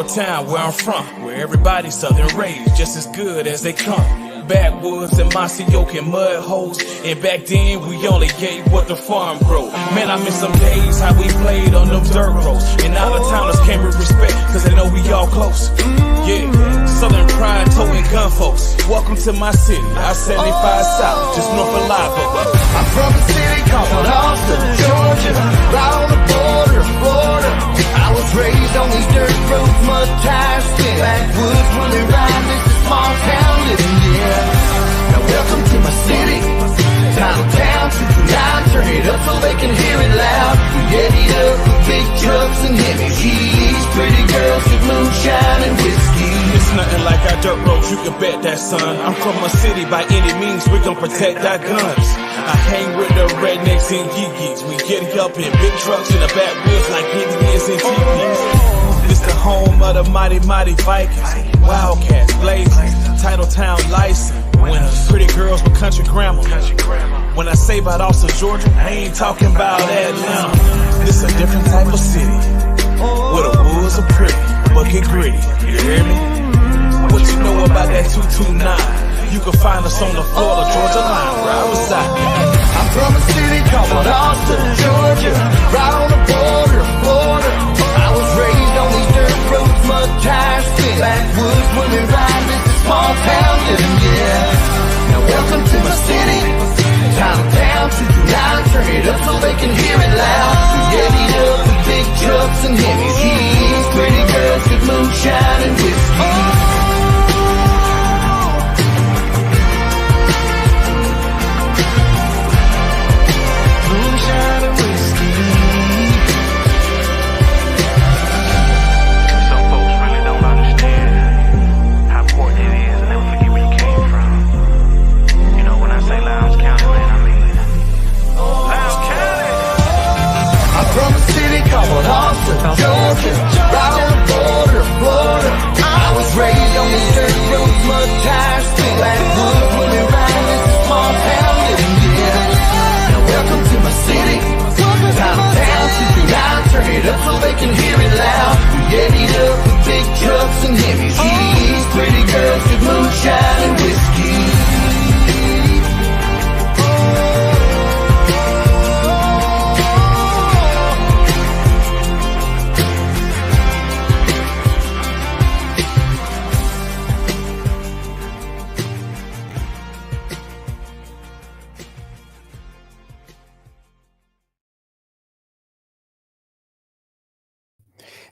town where I'm from, where everybody's southern raised, just as good as they come. Backwoods and Macioke and mud holes. And back then we only ate what the farm grow. Man, I miss some days how we played on them dirt roads. And out of towners came with respect, cause they know we all close. Yeah, Southern pride, toting gun folks. Welcome to my city, I-75 South, just north of Live Oak. I'm from a city called Austin, Georgia, right on the border of Florida. I was raised on these dirt roads, mud tires, backwoods when they ride this small town living, yeah. Now welcome to my city, downtown, 229, turn it up so they can hear it loud. We get it up with big trucks and heavy G's, pretty girls with moonshine and whiskey. It's nothing like our dirt roads, you can bet that, son. I'm from a city, by any means, we gon' protect our guns. I hang with the rednecks and geekies. We get up in big trucks in the backwoods like Indians and teepees. This the home of the mighty, mighty Vikings. Wildcats, blazing, Titletown license. Winners, pretty girls with country grammar. When I say about Austin, Georgia, I ain't talking about Atlanta. This a different type of city, where the woods are pretty, but get gritty. You hear me? What you know about that 229? You can find us on the Florida, Georgia line, where I reside. I'm from a city called Austin, Georgia, right on the border of Florida. I was raised on these dirt roads, mud tires, backwoods when we ride this small town living, yeah. Now welcome to my city, downtown, 229, turn it up so they can hear it loud. We get it up with big trucks and heavy G's, pretty girls with moonshine and whiskey. Georgia, right on the border of Florida. I was raised on these dirt roads, mud tires, backwoods when we ride this small town living, yeah. Now welcome to my city, downtown, 229, turn it up so they can hear it loud. We get it up with big trucks and heavy G's, pretty girls with moonshine and whiskey.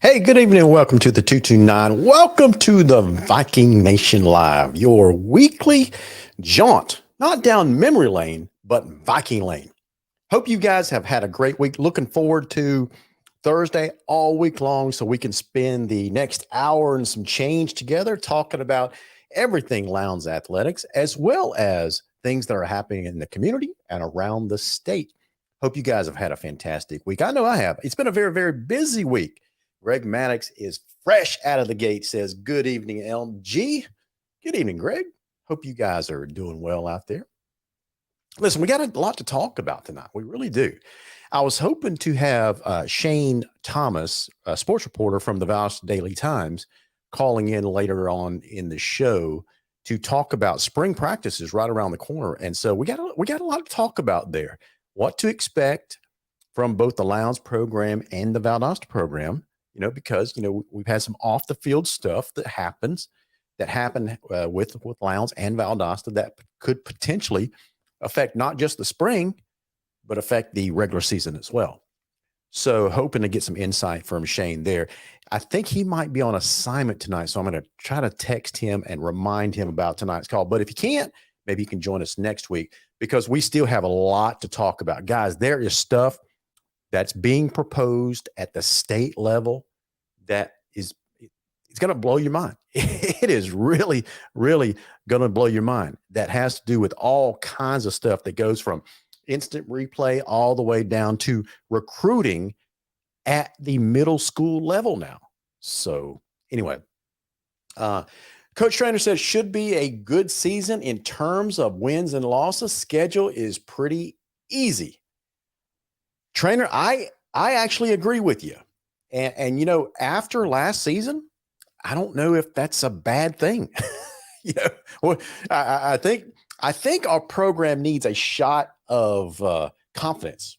Hey, good evening and welcome to the 229. Welcome to the Viking Nation Live, your weekly jaunt, not down memory lane, but Viking lane. Hope you guys have had a great week. Looking forward to Thursday all week long so we can spend the next hour and some change together talking about everything Lowndes athletics, as well as things that are happening in the community and around the state. Hope you guys have had a fantastic week. I know I have. It's been a very, very busy week. Greg Maddox is fresh out of the gate, says, good evening, LG. Good evening, Greg. Hope you guys are doing well out there. Listen, we got a lot to talk about tonight. We really do. I was hoping to have Shane Thomas, a sports reporter from the Valdosta Daily Times, calling in later on in the show to talk about spring practices right around the corner. And so we got a lot to talk about there. What to expect from both the Lowndes program and the Valdosta program. Because, we've had some off the field stuff that happened with Lowndes and Valdosta that could potentially affect not just the spring, but affect the regular season as well. So hoping to get some insight from Shane there. I think he might be on assignment tonight. So I'm going to try to text him and remind him about tonight's call. But if you can't, maybe you can join us next week because we still have a lot to talk about. Guys, there is stuff that's being proposed at the state level that it's going to blow your mind. It is really, really going to blow your mind. That has to do with all kinds of stuff that goes from instant replay all the way down to recruiting at the middle school level now. So anyway, Coach Trainer says should be a good season in terms of wins and losses. Schedule is pretty easy. Trainer, I actually agree with you. And after last season, I don't know if that's a bad thing. you know, well, I think our program needs a shot of confidence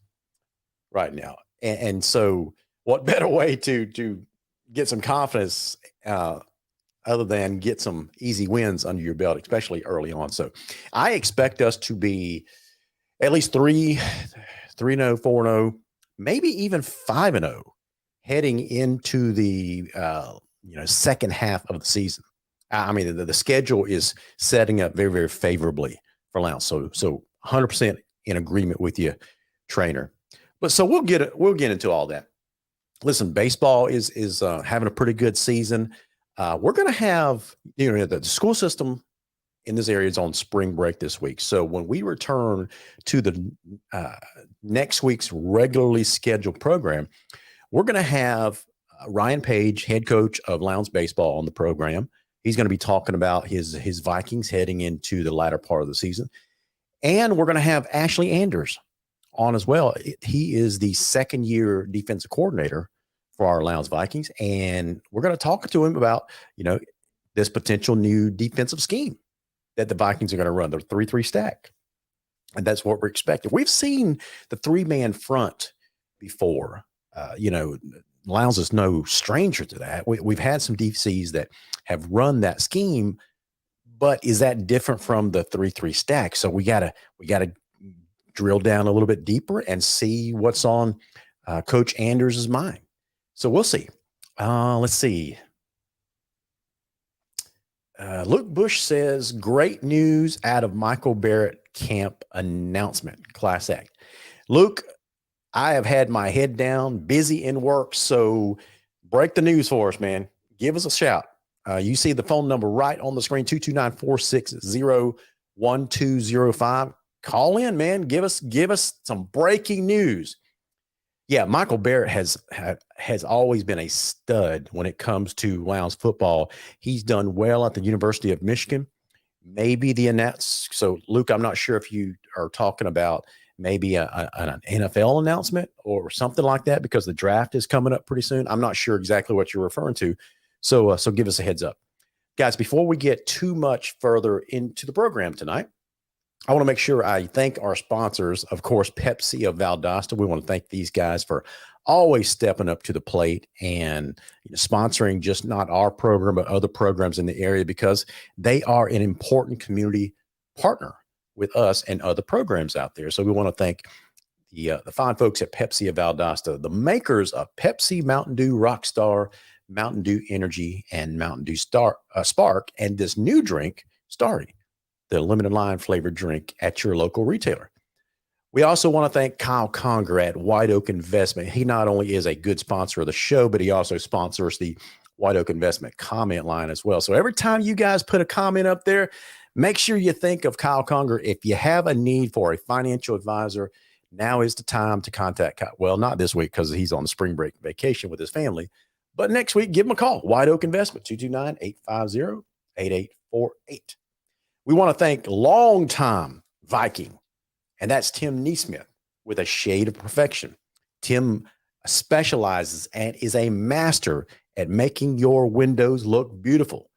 right now, and so what better way to get some confidence other than get some easy wins under your belt, especially early on. So I expect us to be at least 3-0, 4-0, maybe even 5-0 heading into the second half of the season. I mean, the schedule is setting up very, very favorably for Lounge. So 100% in agreement with you, trainer. But so we'll get into all that. Listen, baseball is having a pretty good season. We're going to have the school system in this area is on spring break this week. So when we return to the next week's regularly scheduled program, we're going to have Ryan Page, head coach of Lowndes Baseball, on the program. He's going to be talking about his Vikings heading into the latter part of the season. And we're going to have Ashley Anders on as well. He is the second-year defensive coordinator for our Lowndes Vikings. And we're going to talk to him about, this potential new defensive scheme that the Vikings are going to run, the 3-3 stack. And that's what we're expecting. We've seen the 3-man front before. Lowndes is no stranger to that. We've had some DCs that have run that scheme, but is that different from the 3-3 stack? So we gotta drill down a little bit deeper and see what's on Coach Anders' mind. So we'll see. Let's see. Luke Bush says, great news out of Michael Barrett camp announcement, class act. Luke, I have had my head down, busy in work, so break the news for us, man. Give us a shout. You see the phone number right on the screen, 229-460-1205. Call in, man. Give us some breaking news. Yeah, Michael Barrett has always been a stud when it comes to Lowndes football. He's done well at the University of Michigan. Maybe the announce. So, Luke, I'm not sure if you are talking about maybe an NFL announcement or something like that, because the draft is coming up pretty soon. I'm not sure exactly what you're referring to. So give us a heads up. Guys, before we get too much further into the program tonight, I want to make sure I thank our sponsors, of course, Pepsi of Valdosta. We want to thank these guys for always stepping up to the plate and sponsoring just not our program, but other programs in the area, because they are an important community partner with us and other programs out there. So we want to thank the fine folks at Pepsi of Valdosta, the makers of Pepsi, Mountain Dew Rockstar, Mountain Dew Energy, and Mountain Dew Spark, and this new drink, Starry, the limited line flavored drink at your local retailer. We also want to thank Kyle Conger at White Oak Investment. He not only is a good sponsor of the show, but he also sponsors the White Oak Investment comment line as well. So every time you guys put a comment up there, make sure you think of Kyle Conger. If you have a need for a financial advisor, now is the time to contact Kyle. Well, not this week because he's on the spring break vacation with his family, but next week, give him a call. White Oak Investment, 229-850-8848. We want to thank longtime Viking, and that's Tim Neesmith with a shade of perfection. Tim specializes and is a master at making your windows look beautiful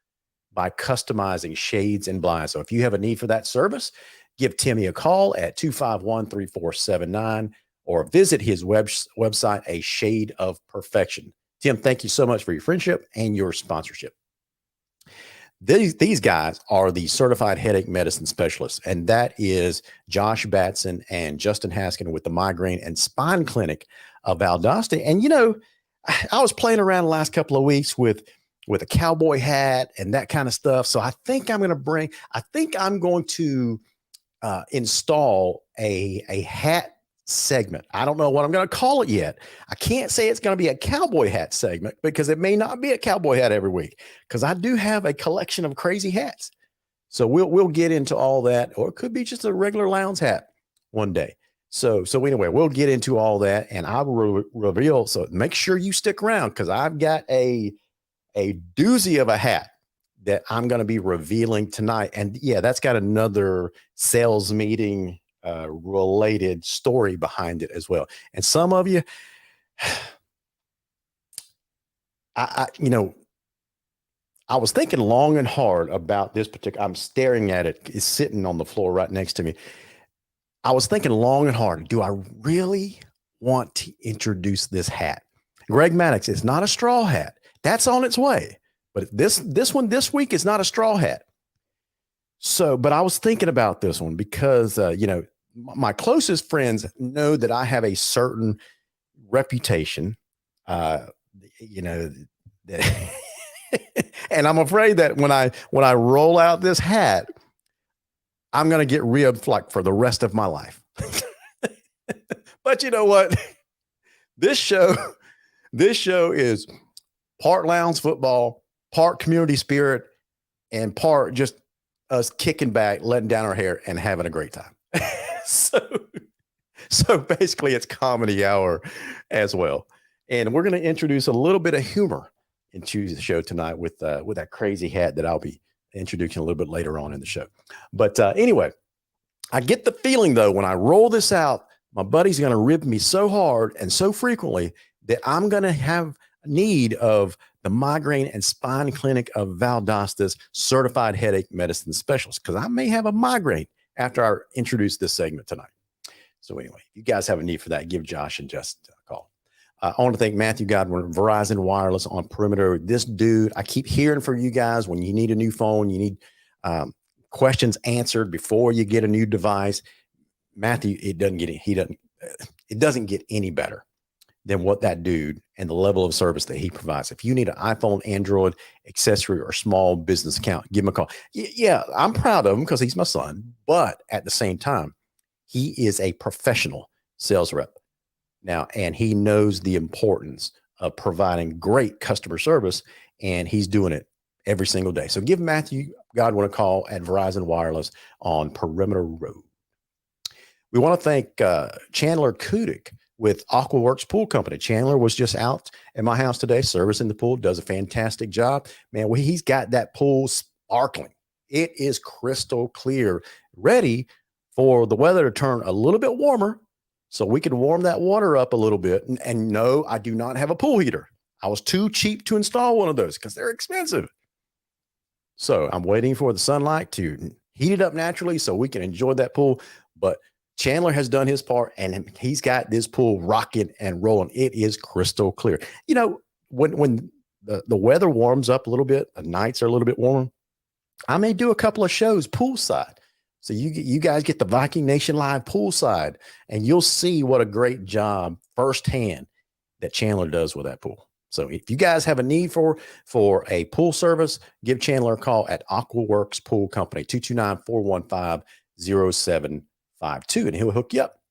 by customizing shades and blinds. So if you have a need for that service, give Timmy a call at 251-3479 or visit his website, A Shade of Perfection. Tim, thank you so much for your friendship and your sponsorship. These guys are the certified headache medicine specialists, and that is Josh Batson and Justin Haskin with the Migraine and Spine Clinic of Valdosta. And, I was playing around the last couple of weeks with a cowboy hat and that kind of stuff. So I think I'm going to install a hat segment. I don't know what I'm going to call it yet. I can't say it's going to be a cowboy hat segment because it may not be a cowboy hat every week, because I do have a collection of crazy hats. So we'll get into all that, or it could be just a regular Lowndes hat one day. So anyway, we'll get into all that, and I will reveal. So make sure you stick around, because I've got a doozy of a hat that I'm going to be revealing tonight. And yeah, that's got another sales meeting related story behind it as well. And some of you, I was thinking long and hard about this particular. I'm staring at it. It's sitting on the floor right next to me. I was thinking long and hard. Do I really want to introduce this hat? Greg Maddox is not a straw hat. That's on its way. But this one this week is not a straw hat. So, but I was thinking about this one because my closest friends know that I have a certain reputation. That, and I'm afraid that when I roll out this hat, I'm going to get ribbed like for the rest of my life. But you know what? This show is part Lowndes football, part community spirit, and part just us kicking back, letting down our hair, and having a great time. So basically, it's comedy hour as well. And we're going to introduce a little bit of humor into the show tonight with that crazy hat that I'll be introducing a little bit later on in the show. But anyway, I get the feeling though, when I roll this out, my buddy's going to rib me so hard and so frequently that I'm going to have need of the migraine and spine clinic of Valdostas certified headache medicine specialist, because I may have a migraine after I introduce this segment tonight. So anyway, if you guys have a need for that, give Josh and Justin a call. I want to thank Matthew Godwin, Verizon Wireless on Perimeter. This dude, I keep hearing from you guys when you need a new phone, you need questions answered before you get a new device. Matthew, it doesn't get any better than what that dude and the level of service that he provides. If you need an iPhone, Android accessory, or small business account, give him a call. Yeah, I'm proud of him because he's my son, but at the same time, he is a professional sales rep now, and he knows the importance of providing great customer service, and he's doing it every single day. So give Matthew Godwin a call at Verizon Wireless on Perimeter Road. We want to thank Chandler Kudik with AquaWorks Pool Company. Chandler was just out at my house today, servicing the pool, does a fantastic job. Man, he's got that pool sparkling. It is crystal clear, ready for the weather to turn a little bit warmer so we can warm that water up a little bit. And no, I do not have a pool heater. I was too cheap to install one of those because they're expensive. So I'm waiting for the sunlight to heat it up naturally so we can enjoy that pool. But Chandler has done his part, and he's got this pool rocking and rolling. It is crystal clear. You know, when the weather warms up a little bit, the nights are a little bit warmer, I may do a couple of shows poolside. So you guys get the Viking Nation Live poolside, and you'll see what a great job firsthand that Chandler does with that pool. So if you guys have a need for a pool service, give Chandler a call at AquaWorks Pool Company, 229-415-0752, and he'll hook you up.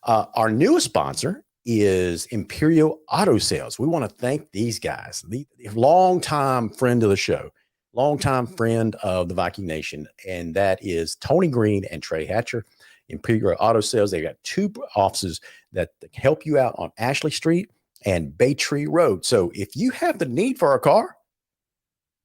Our newest sponsor is Imperial Auto Sales. We want to thank these guys, the longtime friend of the show, longtime friend of the Viking Nation, and that is Tony Green and Trey Hatcher. Imperial Auto Sales, they got two offices that help you out on Ashley Street and Bay Tree Road. So if you have the need for a car,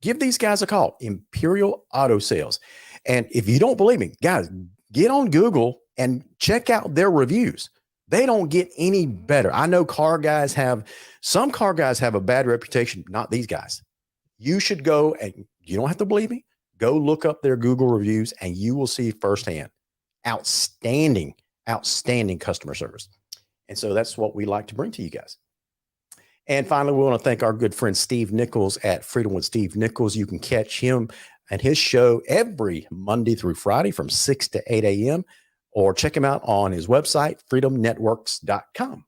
give these guys a call, Imperial Auto Sales. And if you don't believe me, guys, get on Google and check out their reviews. They don't get any better. I know some car guys have a bad reputation, not these guys. You should go, and you don't have to believe me, go look up their Google reviews and you will see firsthand outstanding customer service. And so that's what we like to bring to you guys. And finally, we want to thank our good friend Steve Nichols at Freedom with Steve Nichols. You can catch him and his show every Monday through Friday from 6 to 8 a.m. or check him out on his website, freedomnetworks.com.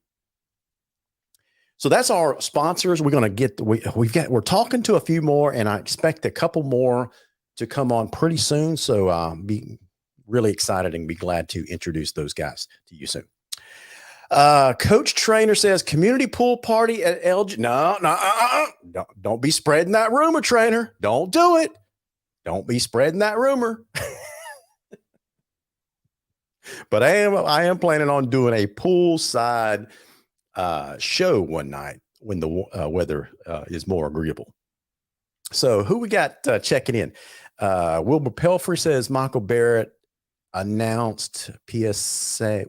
So that's our sponsors. We're going to we're talking to a few more, and I expect a couple more to come on pretty soon. So be really excited and be glad to introduce those guys to you soon. Coach Trainer says community pool party at LG. No, don't be spreading that rumor, Trainer. Don't do it. Don't be spreading that rumor. But I am planning on doing a poolside show one night when the weather is more agreeable. So who we got checking in? Wilbur Pelfrey says Michael Barrett announced PSA.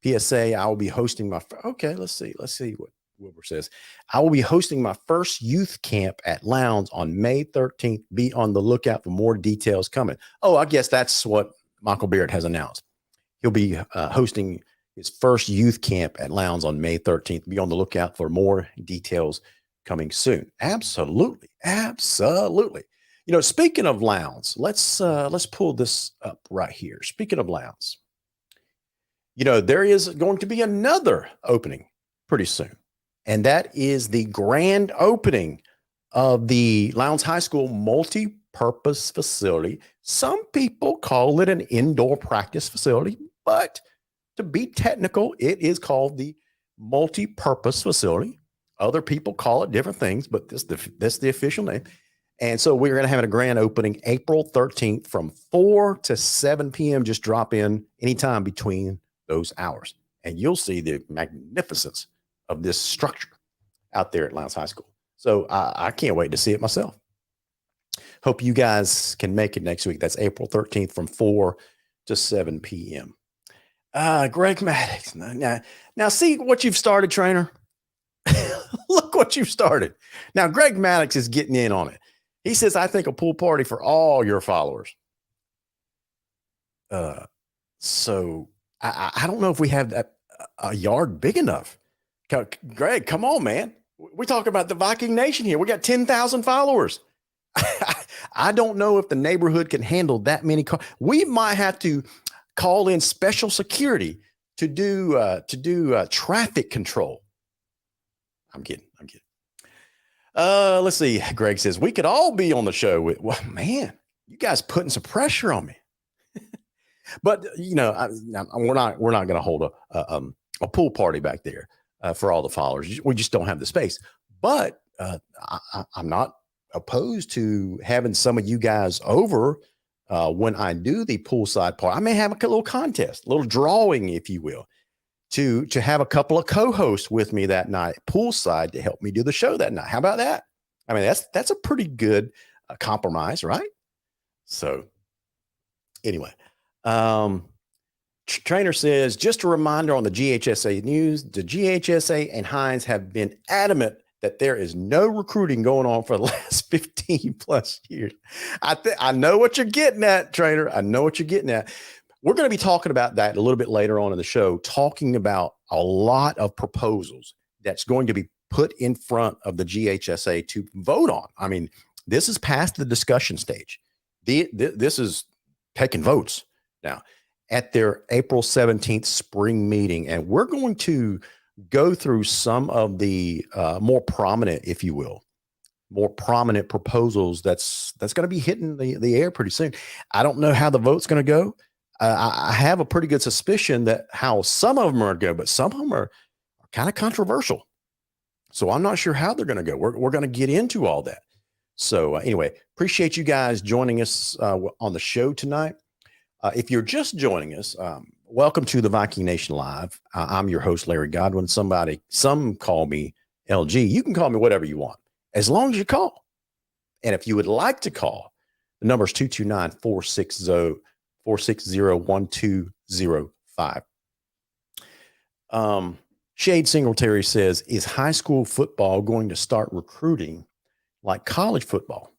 I will be hosting my. Okay, let's see what Wilbur says, I will be hosting my first youth camp at Lowndes on May 13th. Be on the lookout for more details coming. Oh, I guess that's what Michael Beard has announced. He'll be hosting his first youth camp at Lowndes on May 13th. Be on the lookout for more details coming soon. Absolutely. Absolutely. You know, speaking of Lowndes, let's pull this up right here. Speaking of Lowndes, you know, there is going to be another opening pretty soon. And that is the grand opening of the Lowndes High School multi-purpose facility. Some people call it an indoor practice facility, but to be technical, it is called the multi-purpose facility. Other people call it different things, but that's the official name. And so we're going to have a grand opening April 13th from 4 to 7 p.m. Just drop in anytime between those hours, and you'll see the magnificence of this structure out there at Lowndes High School. So I can't wait to see it myself. Hope you guys can make it next week. That's April 13th from 4 to 7 p.m. Greg Maddox. Now see what you've started, trainer. Look what you've started. Now, Greg Maddox is getting in on it. He says, I think a pool party for all your followers. So I don't know if we have a yard big enough. Greg, come on, man. We're talking about the Viking Nation here. We got 10,000 followers. I don't know if the neighborhood can handle that many cars. We might have to call in special security to do traffic control. I'm kidding. Let's see. Greg says we could all be on the show with. Well, man, you guys putting some pressure on me. But you know, we're not going to hold a pool party back there for all the followers. We just don't have the space. But I'm not opposed to having some of you guys over when I do the poolside party. I may have a little contest, a little drawing, if you will, to have a couple of co-hosts with me that night, poolside, to help me do the show that night. How about that? I mean, that's a pretty good compromise, right? So anyway, trainer says, just a reminder on the GHSA news, the GHSA and Hines have been adamant that there is no recruiting going on for the last 15 plus years. I know what you're getting at, trainer. I know what you're getting at. We're going to be talking about that a little bit later on in the show, talking about a lot of proposals that's going to be put in front of the GHSA to vote on. I mean, this is past the discussion stage. This is taking votes now at their April 17th spring meeting. And we're going to go through some of the more prominent, if you will, more prominent proposals that's going to be hitting the air pretty soon. I don't know how the vote's going to go. I have a pretty good suspicion that how some of them are going to go, but some of them are kind of controversial. So I'm not sure how they're going to go. We're going to get into all that. So anyway, appreciate you guys joining us on the show tonight. If you're just joining us, welcome to the Viking Nation Live. I'm your host, Larry Godwin. Some call me LG. You can call me whatever you want, as long as you call. And if you would like to call, the number is 229-460-1205. Shade Singletary says, is high school football going to start recruiting like college football?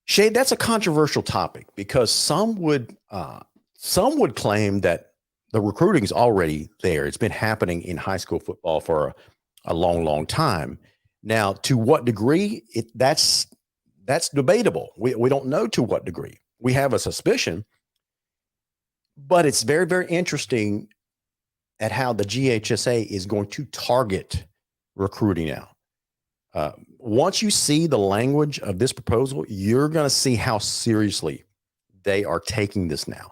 Shade, that's a controversial topic because some would claim that the recruiting is already there. It's been happening in high school football for a long, long time. Now, to what degree, that's debatable. We don't know to what degree. We have a suspicion, but it's very, very interesting at how the GHSA is going to target recruiting now. Once you see the language of this proposal, you're going to see how seriously they are taking this now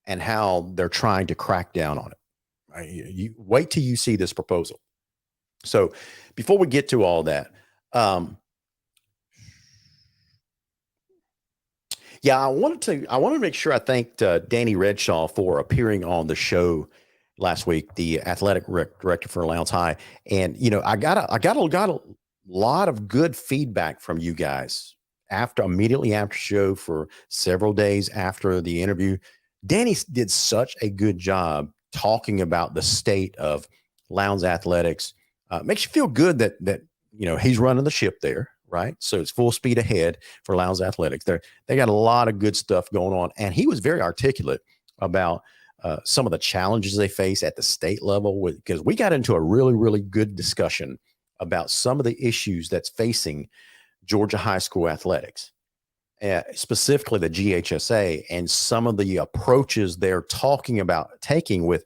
and how they're trying to crack down on it. Right? You wait till you see this proposal. So before we get to all that, I wanted to make sure I thanked Danny Redshaw for appearing on the show last week, the athletic director for Lowndes High. And, you know, I got a lot of good feedback from you guys immediately after show for several days after the interview. Danny did such a good job talking about the state of Lowndes Athletics. Makes you feel good that he's running the ship there, right? So it's full speed ahead for Lowndes Athletics. They got a lot of good stuff going on, and he was very articulate about some of the challenges they face at the state level, because we got into a really, really good discussion about some of the issues that's facing Georgia high school athletics, specifically the GHSA, and some of the approaches they're talking about taking with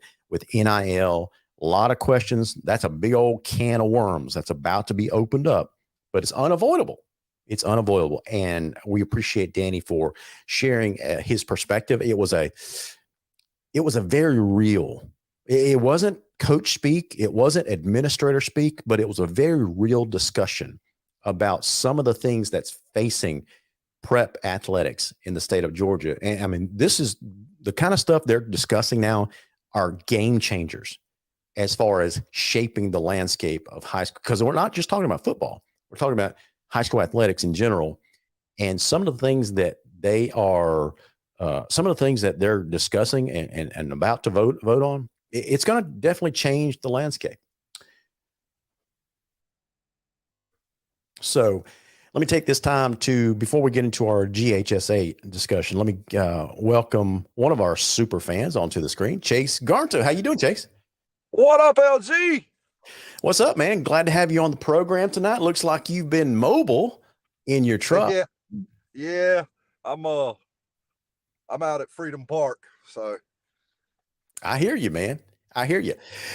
NIL. A lot of questions. That's a big old can of worms that's about to be opened up, but it's unavoidable. It's unavoidable. And we appreciate Danny for sharing his perspective. It was a very real, it wasn't coach speak, it wasn't administrator speak, but it was a very real discussion about some of the things that's facing prep athletics in the state of Georgia. And I mean, this is the kind of stuff they're discussing now are game changers as far as shaping the landscape of high school, because we're not just talking about football. We're talking about high school athletics in general. And some of the things that they are, some of the things that they're discussing and about to vote on, it's going to definitely change the landscape. So let me take this time to, before we get into our GHSA discussion, let me welcome one of our super fans onto the screen, Chase Garnto. How you doing, Chase? What up, LG? What's up, man? Glad to have you on the program tonight. Looks like you've been mobile in your truck. Yeah. I'm out at Freedom Park, so. I hear you, man. I hear you.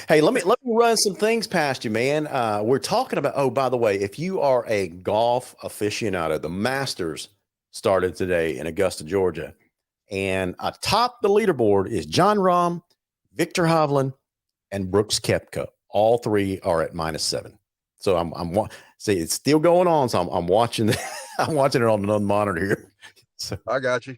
Hey, let me run some things past you, man. We're talking about, oh, by the way, if you are a golf aficionado, the Masters started today in Augusta, Georgia. And atop the leaderboard is John Rahm, Victor Hovland, and Brooks Koepka. All three are at -7. So I'm see, it's still going on. So I'm watching I'm watching it on another monitor here. So I got you.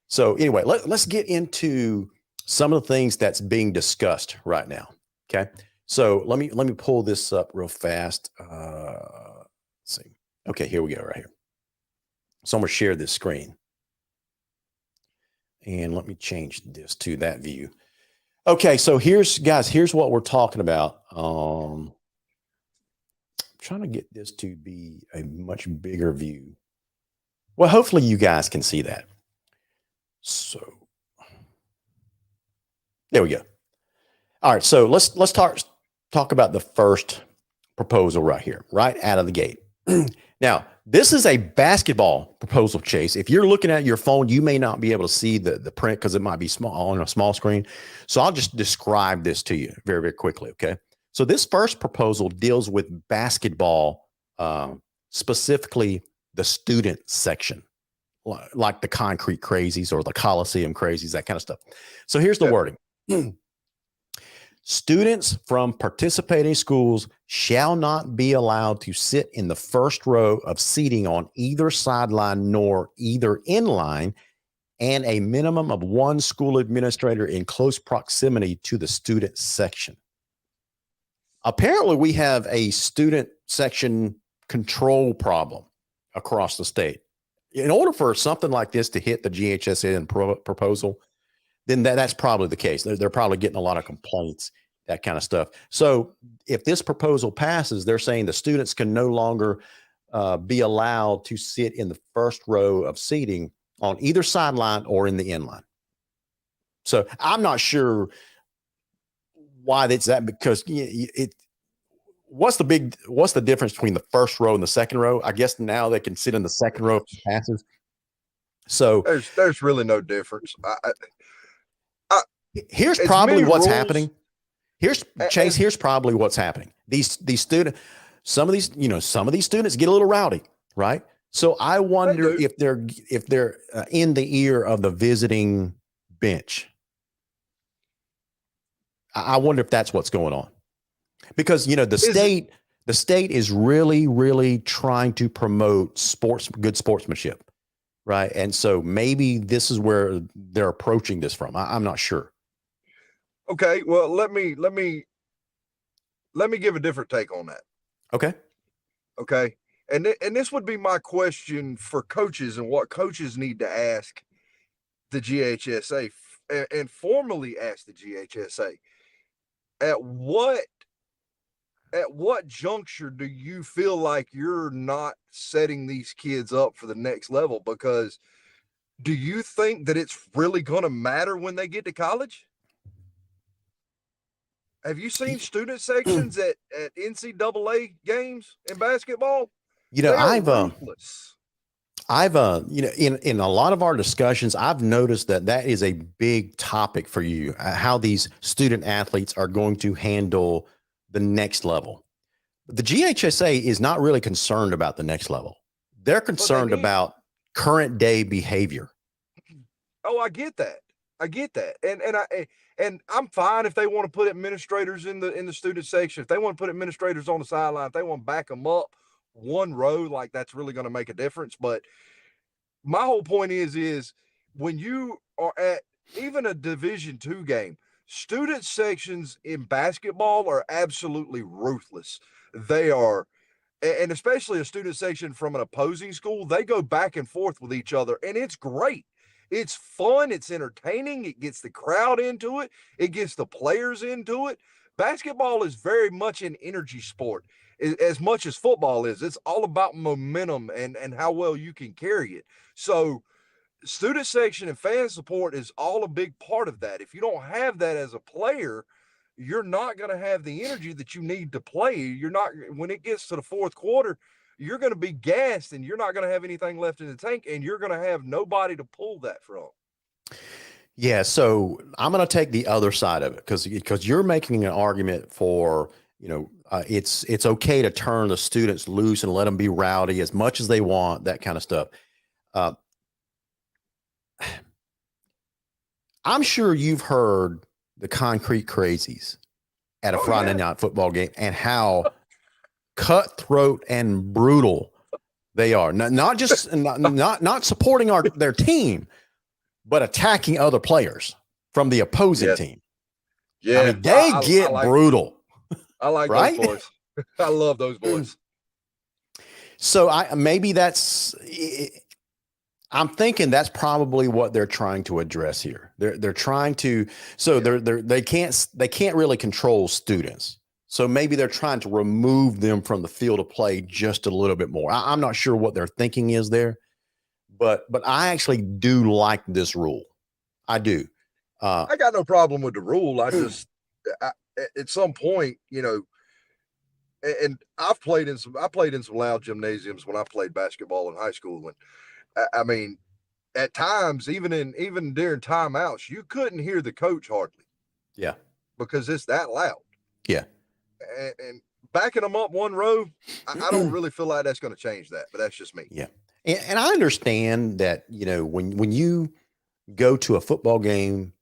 So anyway, let's get into some of the things that's being discussed right now. Okay. So let me pull this up real fast. Let's see. Okay, here we go, right here. So I'm gonna share this screen. And let me change this to that view. Okay, so here's what we're talking about. I'm trying to get this to be a much bigger view. Well, hopefully you guys can see that. So there we go. All right, so let's talk about the first proposal right here, right out of the gate. Now, this is a basketball proposal, Chase. If you're looking at your phone, you may not be able to see the print because it might be small on a small screen. So I'll just describe this to you very, very quickly, okay? So this first proposal deals with basketball, specifically the student section, like the concrete crazies or the Coliseum crazies, that kind of stuff. So here's the wording. Students from participating schools shall not be allowed to sit in the first row of seating on either sideline nor either in line, and a minimum of one school administrator in close proximity to the student section. Apparently, we have a student section control problem across the state. In order for something like this to hit the GHSA proposal, then that's probably the case. They're probably getting a lot of complaints, that kind of stuff. So if this proposal passes, they're saying the students can no longer be allowed to sit in the first row of seating on either sideline or in the end line. So I'm not sure why that's that, because what's the difference between the first row and the second row? I guess now they can sit in the second row if it passes. So there's really no difference. Here's probably what's happening. Here's probably what's happening. These students, some of these students get a little rowdy, right? So I wonder if they're in the ear of the visiting bench. I wonder if that's what's going on, because the state is really, really trying to promote good sportsmanship, right? And so maybe this is where they're approaching this from. I'm not sure. Okay, well, let me give a different take on that. Okay. And this would be my question for coaches and what coaches need to ask the GHSA and formally ask the GHSA. At what at what juncture do you feel like you're not setting these kids up for the next level? Because do you think that it's really going to matter when they get to college? Have you seen student sections at NCAA games in basketball? You know, They are ruthless. you know, in a lot of our discussions, I've noticed that is a big topic for you, how these student athletes are going to handle the next level. But the GHSA is not really concerned about the next level. They're concerned about current day behavior. Oh, I get that. And I'm fine if they want to put administrators in the student section. If they want to put administrators on the sideline, if they want to back them up one row, like that's really going to make a difference. But my whole point is when you are at even a Division II game, student sections in basketball are absolutely ruthless. They are, and especially a student section from an opposing school, they go back and forth with each other, and it's great. It's fun. It's entertaining. It gets the crowd into it. It gets the players into it. Basketball is very much an energy sport as much as football is. It's all about momentum and how well you can carry it. So student section and fan support is all a big part of that. If you don't have that as a player, you're not going to have the energy that you need to play. You're not, when it gets to the fourth quarter, you're going to be gassed and you're not going to have anything left in the tank, and you're going to have nobody to pull that from. Yeah. So I'm going to take the other side of it because you're making an argument for, you know, it's okay to turn the students loose and let them be rowdy as much as they want, that kind of stuff. I'm sure you've heard the concrete crazies at a Friday night football game and how cutthroat and brutal they are. Not just not supporting their team, but attacking other players from the opposing team. Yeah, I mean, they get brutal. I like those boys. I love those boys. So I'm thinking that's probably what they're trying to address here. They're trying to, so they can't really control students. So maybe they're trying to remove them from the field of play just a little bit more. I'm not sure what their thinking is there, but I actually do like this rule. I do. I got no problem with the rule. I just, at some point, you know, and I played in some loud gymnasiums when I played basketball in high school. And I mean, at times, even during timeouts, you couldn't hear the coach hardly. Yeah. Because it's that loud. Yeah. And backing them up one row, I don't really feel like that's going to change that, but that's just me. Yeah. And I understand that, you know, when you go to a football game,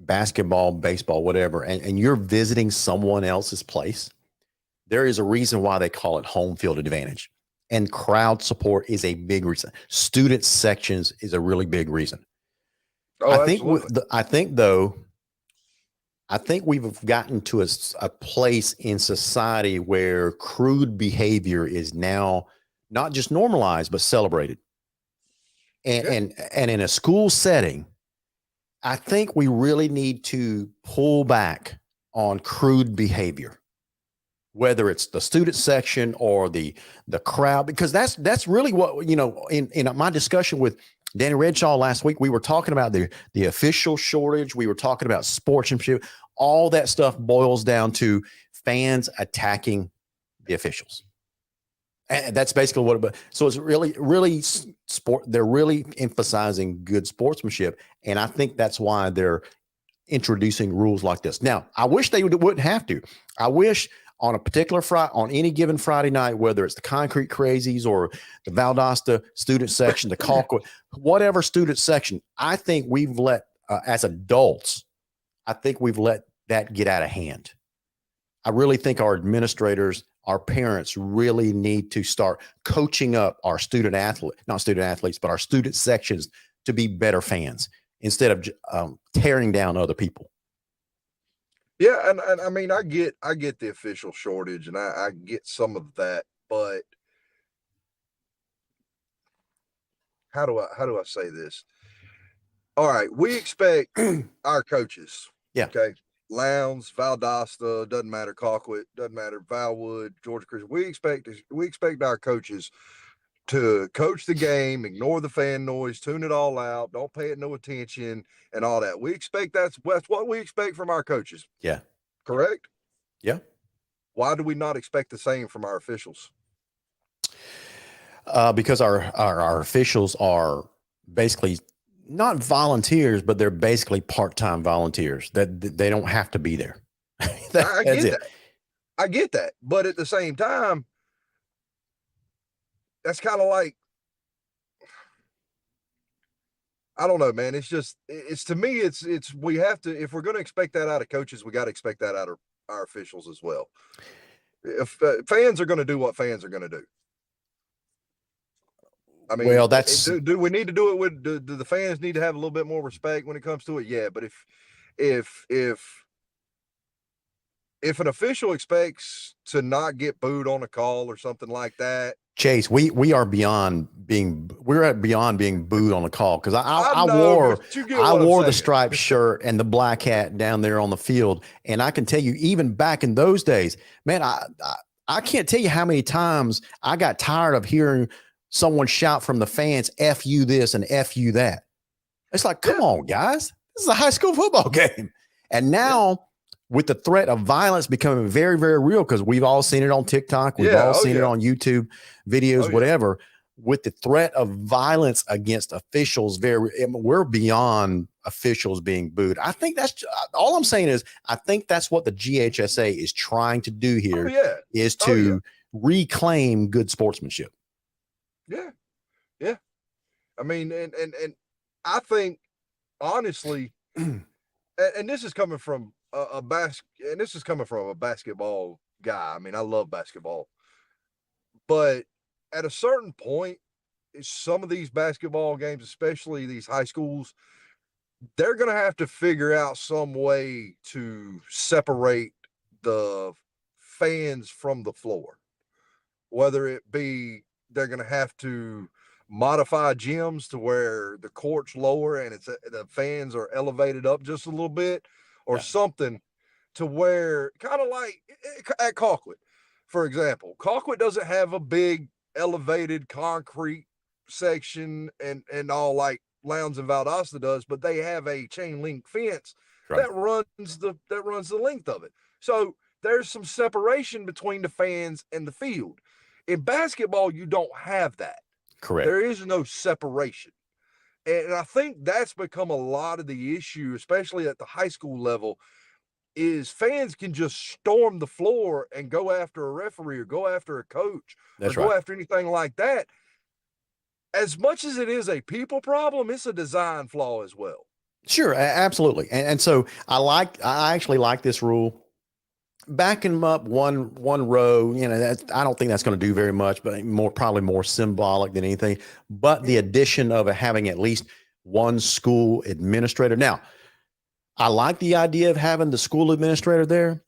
basketball, baseball, whatever, and you're visiting someone else's place, there is a reason why they call it home field advantage. And crowd support is a big reason. Student sections is a really big reason. Oh, I think we've gotten to a place in society where crude behavior is now not just normalized, but celebrated. And in a school setting, I think we really need to pull back on crude behavior, whether it's the student section or the crowd, because that's really what, you know, in my discussion with Danny Redshaw last week, we were talking about the official shortage. We were talking about sportsmanship. All that stuff boils down to fans attacking the officials. And that's basically what it, so it's really sport. They're really emphasizing good sportsmanship. And I think that's why they're introducing rules like this. Now, I wish they wouldn't have to. I wish on a particular Friday, on any given Friday night, whether it's the Concrete Crazies or the Valdosta student section, the Colquitt, whatever student section, I think we've let, as adults, I think we've let that get out of hand. I really think our administrators, our parents really need to start coaching up our not student athletes, but our student sections to be better fans instead of tearing down other people. Yeah, and I mean, I get the official shortage, and I get some of that, but how do I say this? All right, we expect our coaches, yeah, okay, Lowndes, Valdosta, doesn't matter, Colquitt, doesn't matter, Valwood, Georgia Christian. We expect our coaches to coach the game, ignore the fan noise, tune it all out, don't pay it no attention, and all that. We expect that's what we expect from our coaches. Yeah. Correct? Yeah. Why do we not expect the same from our officials? Because our officials are basically not volunteers, but they're basically part-time volunteers that they don't have to be there. I get that. I get that. But at the same time, that's kind of like, I don't know, man. It's just, to me, we have to, if we're going to expect that out of coaches, we got to expect that out of our officials as well. If fans are going to do what fans are going to do. I mean, well, that's, do we need to do it with, do the fans need to have a little bit more respect when it comes to it? Yeah. But if an official expects to not get booed on a call or something like that, Chase, we are beyond being booed on a call, because I wore the striped shirt and the black hat down there on the field, and I can tell you, even back in those days, man, I can't tell you how many times I got tired of hearing someone shout from the fans, "F you this" and "F you that." It's like, come on, guys, this is a high school football game, and now. With the threat of violence becoming very, very real, because we've all seen it on TikTok, we've all seen it on YouTube videos, whatever. With the threat of violence against officials, we're beyond officials being booed. I think that's all I'm saying is I think that's what the GHSA is trying to do here, is to reclaim good sportsmanship. Yeah, yeah. I mean, and I think honestly, and this is coming from a basketball guy. I mean, I love basketball, but at a certain point, some of these basketball games, especially these high schools, they're going to have to figure out some way to separate the fans from the floor, whether it be they're going to have to modify gyms to where the court's lower and the fans are elevated up just a little bit, or something, to where, kind of like at Colquitt, for example. Colquitt doesn't have a big elevated concrete section and all like Lowndes and Valdosta does, but they have a chain link fence that runs the length of it. So there's some separation between the fans and the field. In basketball, you don't have that. Correct. There is no separation. And I think that's become a lot of the issue, especially at the high school level, is fans can just storm the floor and go after a referee or go after a coach go after anything like that. As much as it is a people problem, it's a design flaw as well. Sure, absolutely. And so I actually like this rule. Backing them up one row, I don't think that's going to do very much, but probably more symbolic than anything. But the addition of having at least one school administrator. Now, I like the idea of having the school administrator there,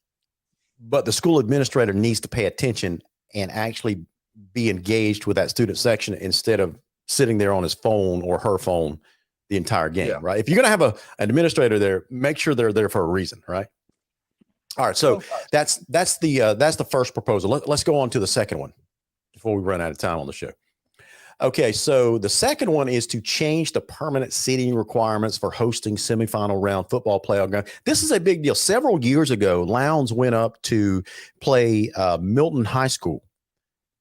but the school administrator needs to pay attention and actually be engaged with that student section instead of sitting there on his phone or her phone the entire game, right? If you're going to have an administrator there, make sure they're there for a reason, right? All right, so that's the first proposal. Let's go on to the second one before we run out of time on the show. Okay, so the second one is to change the permanent seating requirements for hosting semifinal round football playoff games. This is a big deal. Several years ago, Lowndes went up to play Milton High School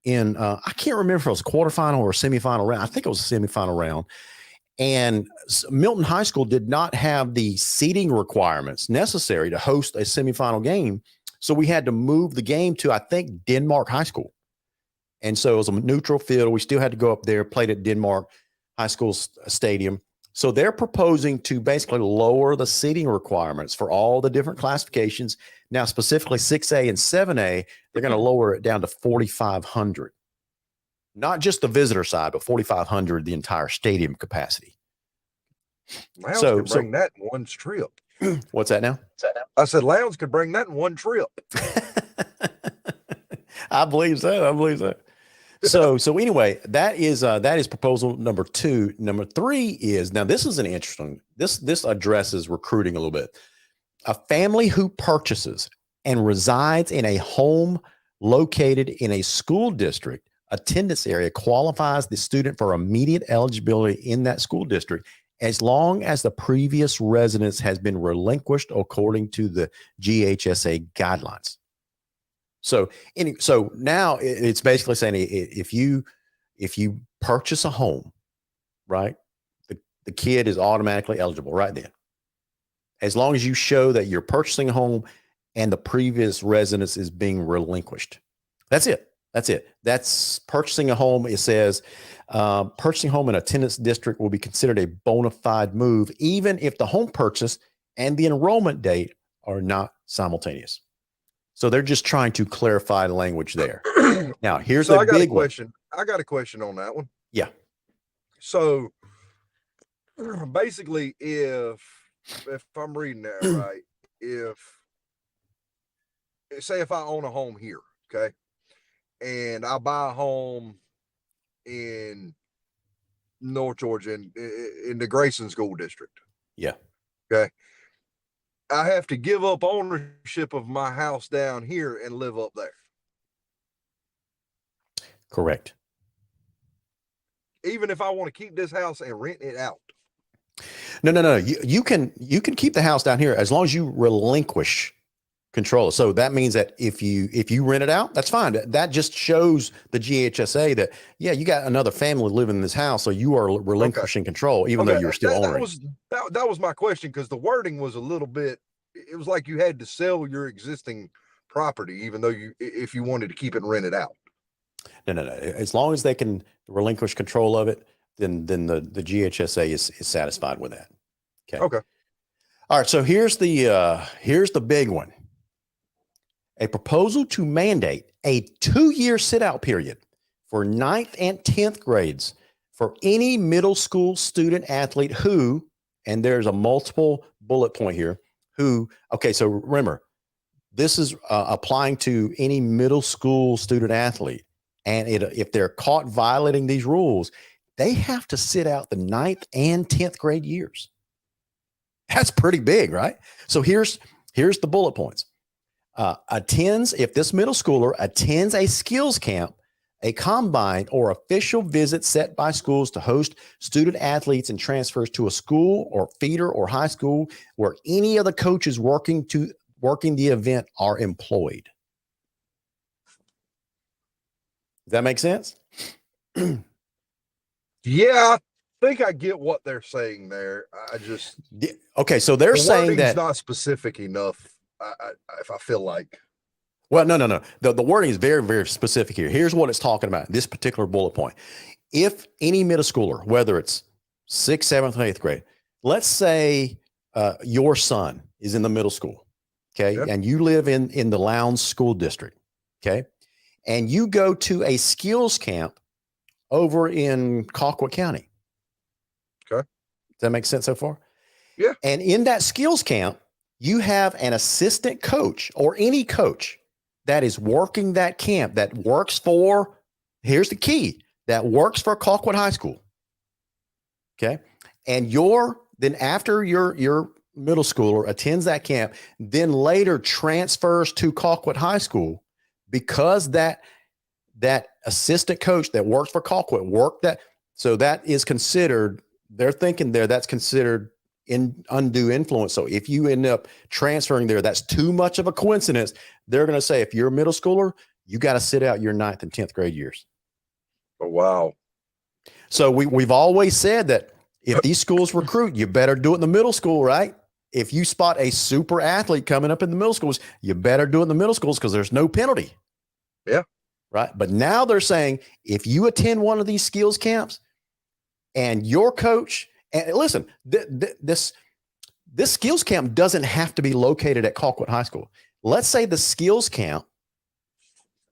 in I can't remember if it was a quarterfinal or a semifinal round. I think it was a semifinal round. And Milton High School did not have the seating requirements necessary to host a semifinal game. So we had to move the game to, I think, Denmark High School. And so it was a neutral field. We still had to go up there, played at Denmark High School Stadium. So they're proposing to basically lower the seating requirements for all the different classifications. Now, specifically 6A and 7A, they're going to lower it down to 4,500. Not just the visitor side, but 4,500, the entire stadium capacity. Lowndes could bring that in one trip. What's that now? I said Lowndes could bring that in one trip. I believe so. So anyway, that is proposal number 2. Number 3 is, now this is an interesting, this addresses recruiting a little bit. A family who purchases and resides in a home located in a school district attendance area qualifies the student for immediate eligibility in that school district as long as the previous residence has been relinquished according to the GHSA guidelines. So now it's basically saying if you purchase a home, right, the kid is automatically eligible right then. As long as you show that you're purchasing a home and the previous residence is being relinquished. That's it. That's purchasing a home. It says purchasing a home in a attendance district will be considered a bona fide move, even if the home purchase and the enrollment date are not simultaneous. So they're just trying to clarify the language there. Now, here's the big question. I got a question on that one. Yeah. So basically, if I'm reading that right, say if I own a home here, okay, and I buy a home in North Georgia in the Grayson School District. Yeah. Okay. I have to give up ownership of my house down here and live up there. Correct. Even if I want to keep this house and rent it out. No. You can keep the house down here as long as you relinquish control. So that means that if you rent it out, that's fine. That just shows the GHSA that, yeah, you got another family living in this house, so you are relinquishing control, even though you're still owning. That was my question, because the wording was a little bit. It was like you had to sell your existing property, even though if you wanted to keep it rented out. No. As long as they can relinquish control of it, then the GHSA is satisfied with that. Okay. All right. So here's the big one. A proposal to mandate a 2-year sit-out period for 9th and 10th grades for any middle school student athlete who, and there's a multiple bullet point here, who, okay, so remember, this is applying to any middle school student athlete. And if they're caught violating these rules, they have to sit out the 9th and 10th grade years. That's pretty big, right? So here's the bullet points. If this middle schooler attends a skills camp, a combine, or official visit set by schools to host student athletes and transfers to a school or feeder or high school where any of the coaches working the event are employed. Does that make sense? Yeah, I think I get what they're saying there. Okay, so they're saying that not specific enough. If I feel like. Well, no. The wording is very, very specific here. Here's what it's talking about, this particular bullet point. If any middle schooler, whether it's 6th, 7th, or 8th grade, let's say your son is in the middle school, okay, yep, and you live in the Lowndes School District, okay, and you go to a skills camp over in Colquitt County. Okay. Does that make sense so far? Yeah. And in that skills camp, you have an assistant coach or any coach that is working that camp that works for, here's the key, that works for Colquitt High School. Okay. And then after your middle schooler attends that camp, then later transfers to Colquitt High School, because that assistant coach that works for Colquitt worked that. So that is considered, they're thinking there, that's considered in undue influence. So if you end up transferring there, that's too much of a coincidence. They're going to say, if you're a middle schooler, you got to sit out your 9th and 10th grade years. Oh, wow. So we've always said that if these schools recruit, you better do it in the middle school, right? If you spot a super athlete coming up in the middle schools, you better do it in the middle schools because there's no penalty. Yeah. Right. But now they're saying, if you attend one of these skills camps and your coach, and listen, this skills camp doesn't have to be located at Colquitt High School. Let's say the skills camp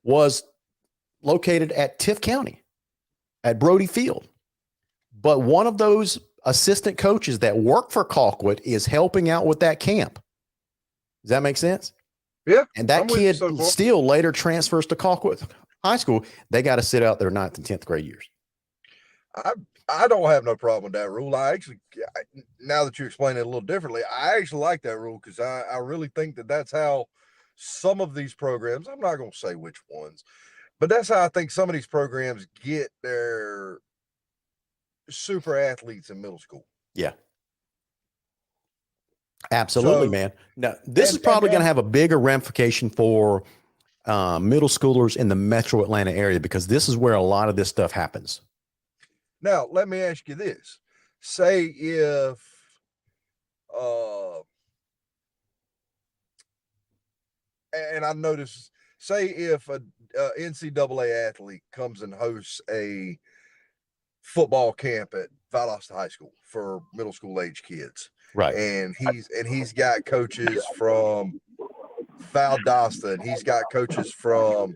was located at Tift County, at Brody Field. But one of those assistant coaches that work for Colquitt is helping out with that camp. Does that make sense? Yeah. And that kid still later transfers to Colquitt High School. They got to sit out their 9th and 10th grade years. I don't have no problem with that rule. Now that you explain it a little differently, I actually like that rule because I really think that that's how some of these programs, I'm not going to say which ones, but that's how I think some of these programs get their super athletes in middle school. Yeah. Absolutely, So, man. Now, this is probably going to have a bigger ramification for middle schoolers in the metro Atlanta area because this is where a lot of this stuff happens. Now, let me ask you this. Say if and I noticed, say if a NCAA athlete comes and hosts a football camp at Valdosta High School for middle school age kids, Right. and he's got coaches from Valdosta, and he's got coaches from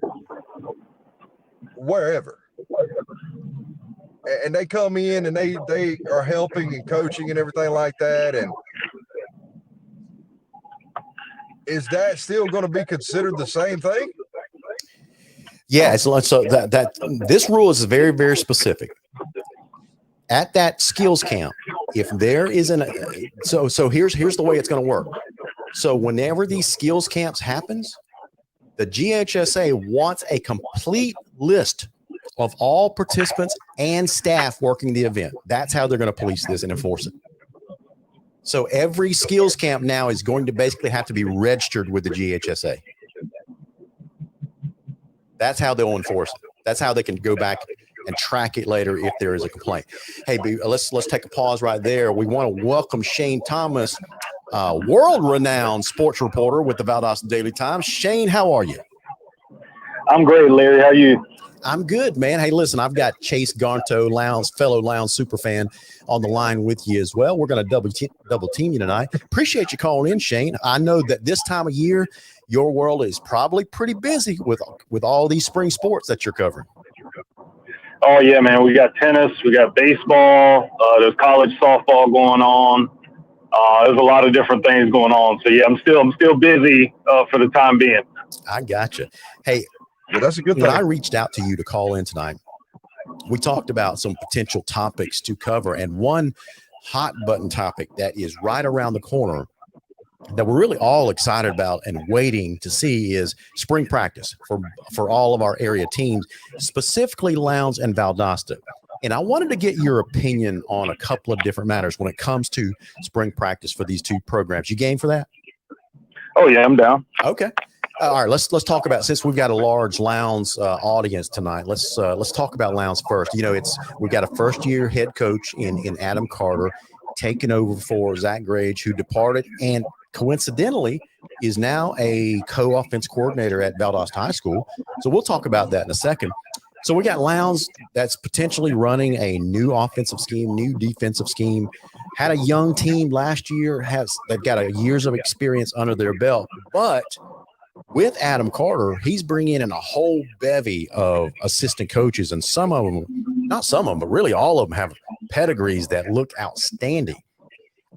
wherever, and they come in and they are helping and coaching and everything like that, and is that still going to be considered the same thing? Yeah, so that this rule is very, very specific. At that skills camp, if there isn't so here's the way it's going to work. So whenever these skills camps happens, the GHSA wants a complete list of all participants and staff working the event. That's how they're going to police this and enforce it. So every skills camp now is going to basically have to be registered with the GHSA. That's how they'll enforce it. That's how they can go back and track it later if there is a complaint. Hey, let's take a pause right there. We want to welcome Shane Thomas, world-renowned sports reporter with the Valdosta Daily Times. Shane, how are you? I'm great, Larry. How are you? I'm good, man. Hey, listen, I've got Chase Garnto, fellow Lounge superfan, on the line with you as well. We're going to double team you tonight. Appreciate you calling in, Shane. I know that this time of year, your world is probably pretty busy with all these spring sports that you're covering. Oh yeah, man. We got tennis, we got baseball. There's college softball going on. There's a lot of different things going on. So yeah, I'm still busy for the time being. I gotcha. Hey, well, that's a good thing. When I reached out to you to call in tonight, we talked about some potential topics to cover, and one hot button topic that is right around the corner that we're really all excited about and waiting to see is spring practice for all of our area teams, specifically Lowndes and Valdosta. And I wanted to get your opinion on a couple of different matters when it comes to spring practice for these two programs. You game for that? Oh yeah, I'm down. Okay. All right, let's talk about, since we've got a large Lowndes audience tonight. Let's talk about Lowndes first. You know, we've got a first-year head coach in Adam Carter taking over for Zach Grage, who departed, and coincidentally is now a co-offense coordinator at Valdosta High School. So we'll talk about that in a second. So we got Lowndes that's potentially running a new offensive scheme, new defensive scheme. Had a young team last year. They've got years of experience under their belt, but with Adam Carter, he's bringing in a whole bevy of assistant coaches, and some of them, not some of them, but really all of them have pedigrees that look outstanding.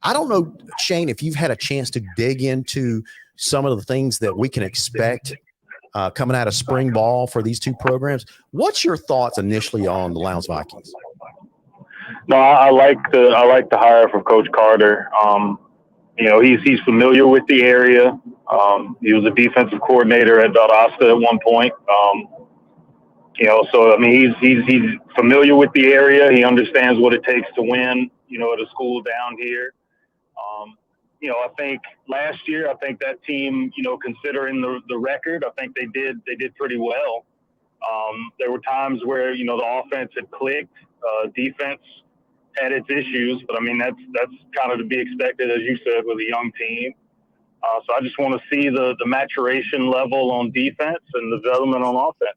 I don't know, Shane, if you've had a chance to dig into some of the things that we can expect coming out of spring ball for these two programs. What's your thoughts initially on the Lowndes Vikings? No, I like the hire from Coach Carter. You know, he's familiar with the area. He was a defensive coordinator at Valdosta at one point. You know, so I mean, he's familiar with the area. He understands what it takes to win, you know, at a school down here. You know, I think last year, that team, you know, considering the record, I think they did pretty well. There were times where, you know, the offense had clicked, defense had its issues, but I mean, that's kind of to be expected, as you said, with a young team. So I just want to see the maturation level on defense and the development on offense.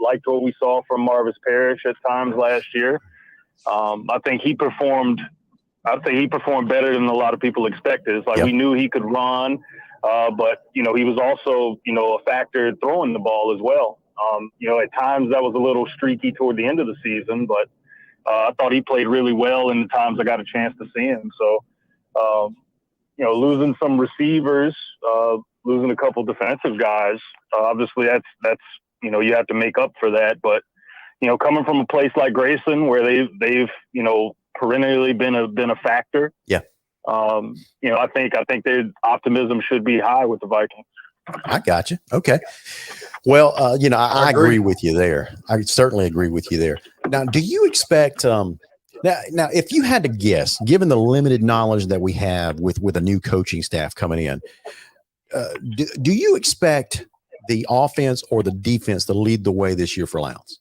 Liked what we saw from Marvis Parrish at times last year. I think he performed better than a lot of people expected. It's like, We knew he could run, but, you know, he was also, you know, a factor throwing the ball as well. You know, at times that was a little streaky toward the end of the season, but I thought he played really well in the times I got a chance to see him. So, you know, losing some receivers, losing a couple defensive guys, obviously that's, you know, you have to make up for that. But, coming from a place like Grayson where they've perennially been a factor. Yeah. I think their optimism should be high with the Vikings. I got you. Okay. Well, I agree with you there. I certainly agree with you there. Now, do you expect now if you had to guess, given the limited knowledge that we have with a new coaching staff coming in, do you expect the offense or the defense to lead the way this year for Lowndes?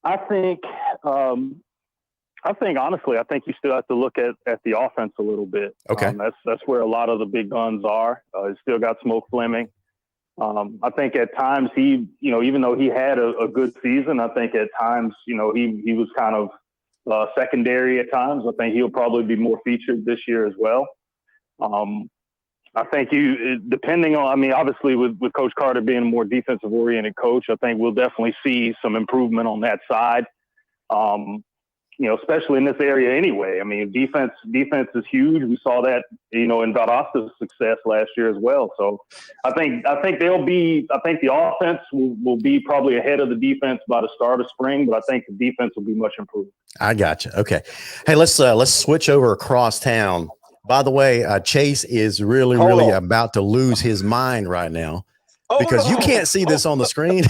I think honestly, you still have to look at the offense a little bit. Okay. That's where a lot of the big guns are. He's still got Smoke Fleming. I think at times he, even though he had a good season, I think at times, he was kind of secondary at times. I think he'll probably be more featured this year as well. I think depending on, obviously with Coach Carter being a more defensive oriented coach, I think we'll definitely see some improvement on that side. Especially in this area anyway. Defense is huge. We saw that, in Valdosta's success last year as well. So I think the offense will be probably ahead of the defense by the start of spring, but I think the defense will be much improved. I got you. Okay. Hey, let's switch over across town. By the way, Chase is really about to lose his mind right now because you can't see this on the screen.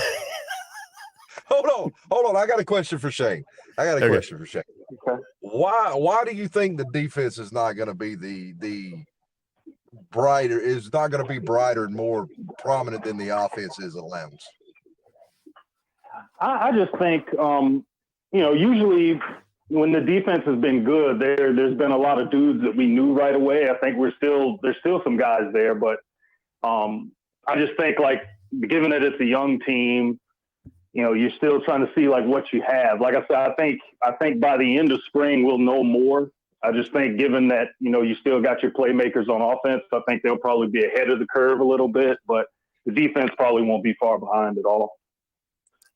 Hold on. I got a question for Shane. Okay. Why do you think the defense is not going to be the brighter and more prominent than the offense is at Lowndes? I just think, usually when the defense has been good, there's been a lot of dudes that we knew right away. I think there's still some guys there, but I just think like given that it's a young team, you're still trying to see like what you have. Like I said, I think by the end of spring we'll know more. I just think given that, you still got your playmakers on offense, I think they'll probably be ahead of the curve a little bit, but the defense probably won't be far behind at all.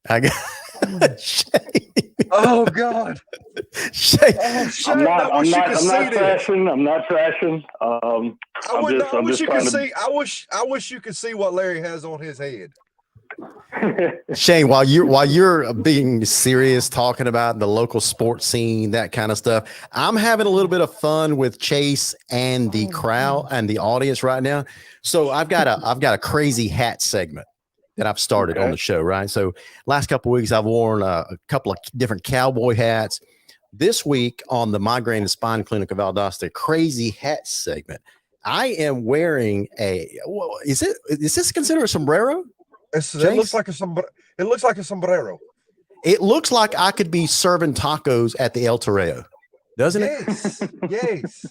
I got Shane. Oh God. Shane. Oh, Shane, I'm not trashing. I wish you could see what Larry has on his head. Shane, while you're being serious, talking about the local sports scene, that kind of stuff, I'm having a little bit of fun with Chase and the crowd and the audience right now. So I've got a crazy hat segment that I've started on the show, right? So last couple of weeks I've worn a couple of different cowboy hats. This week on the Migraine and Spine Clinic of Valdosta crazy hat segment, I am wearing is this considered a sombrero? It looks like a sombrero. It looks like I could be serving tacos at the El Toreo, doesn't it? Yes.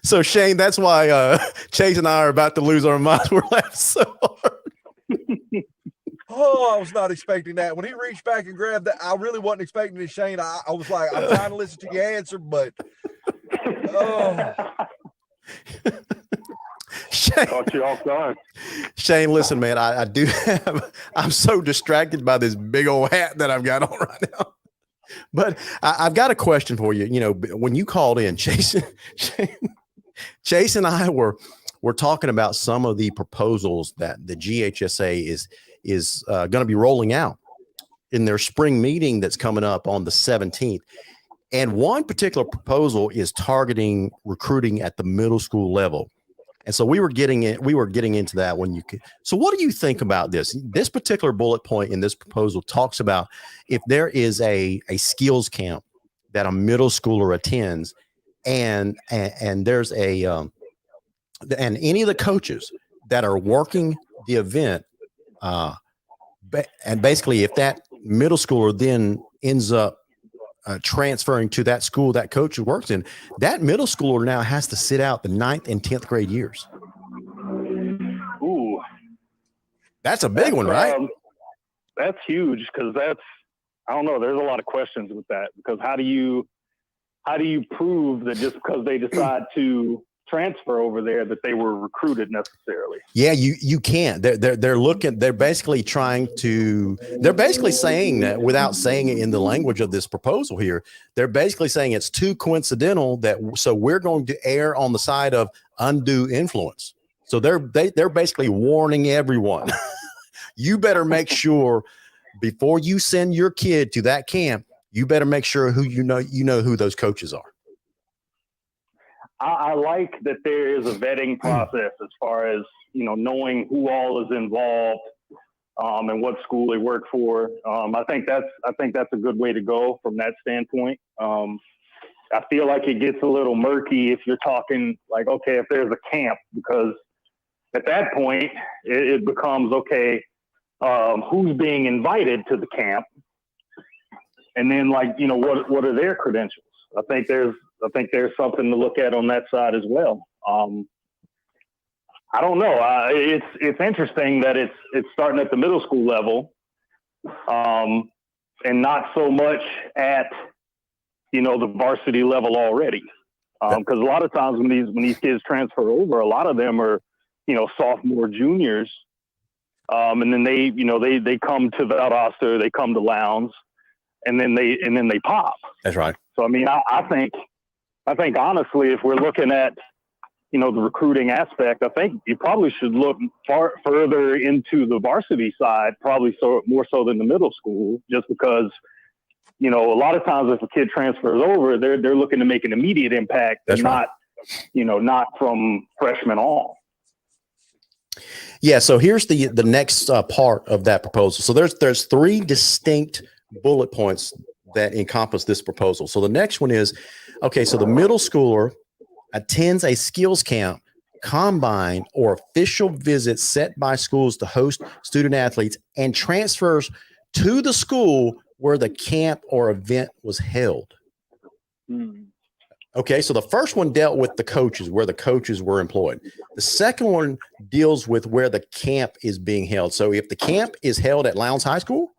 So Shane, that's why Chase and I are about to lose our minds. We're laughing so hard. Oh, I was not expecting that. When he reached back and grabbed that, I really wasn't expecting it, Shane. I was like, I'm trying to listen to your answer, but Shane, caught you off guard. Shane, listen, man, I'm so distracted by this big old hat that I've got on right now. But I've got a question for you. When you called in, Chase and I were talking about some of the proposals that the GHSA is going to be rolling out in their spring meeting that's coming up on the 17th. And one particular proposal is targeting recruiting at the middle school level. And so we were getting into that when you could. So what do you think about this? This particular bullet point in this proposal talks about if there is a skills camp that a middle schooler attends and there's and any of the coaches that are working the event, and basically if that middle schooler then ends up transferring to that school that coach works in, that middle schooler now has to sit out the 9th and 10th grade years. Ooh, that's a big one, right? That's huge because I don't know. There's a lot of questions with that because how do you prove that just because they decide to transfer over there that they were recruited necessarily? Yeah, you can't. They're basically saying that without saying it in the language of this proposal here. They're basically saying it's too coincidental so we're going to err on the side of undue influence. So they're basically warning everyone. You better make sure before you send your kid to that camp, you better make sure who you know who those coaches are. I like that there is a vetting process as far as, knowing who all is involved, and what school they work for. I think that's a good way to go from that standpoint. I feel like it gets a little murky if you're talking like, okay, if there's a camp, because at that point it becomes, okay, who's being invited to the camp, and then what are their credentials? I think there's something to look at on that side as well. I don't know. It's interesting that it's starting at the middle school level, and not so much at the varsity level already. Because a lot of times when these kids transfer over, a lot of them are sophomore, juniors, and then they come to Valdosta, they come to Lowndes, and then they pop. That's right. So I mean, I think honestly, if we're looking at the recruiting aspect, I think you probably should look further into the varsity side, probably more so than the middle school, just because a lot of times if a kid transfers over, they're looking to make an immediate impact. That's not right. Not from freshman on. Yeah. So here's the next part of that proposal. So there's 3 distinct bullet points that encompass this proposal. So the next one is, okay, so the middle schooler attends a skills camp, combine, or official visit set by schools to host student athletes and transfers to the school where the camp or event was held. Okay, so the first one dealt with the coaches, where the coaches were employed. The second one deals with where the camp is being held. So if the camp is held at Lowndes High School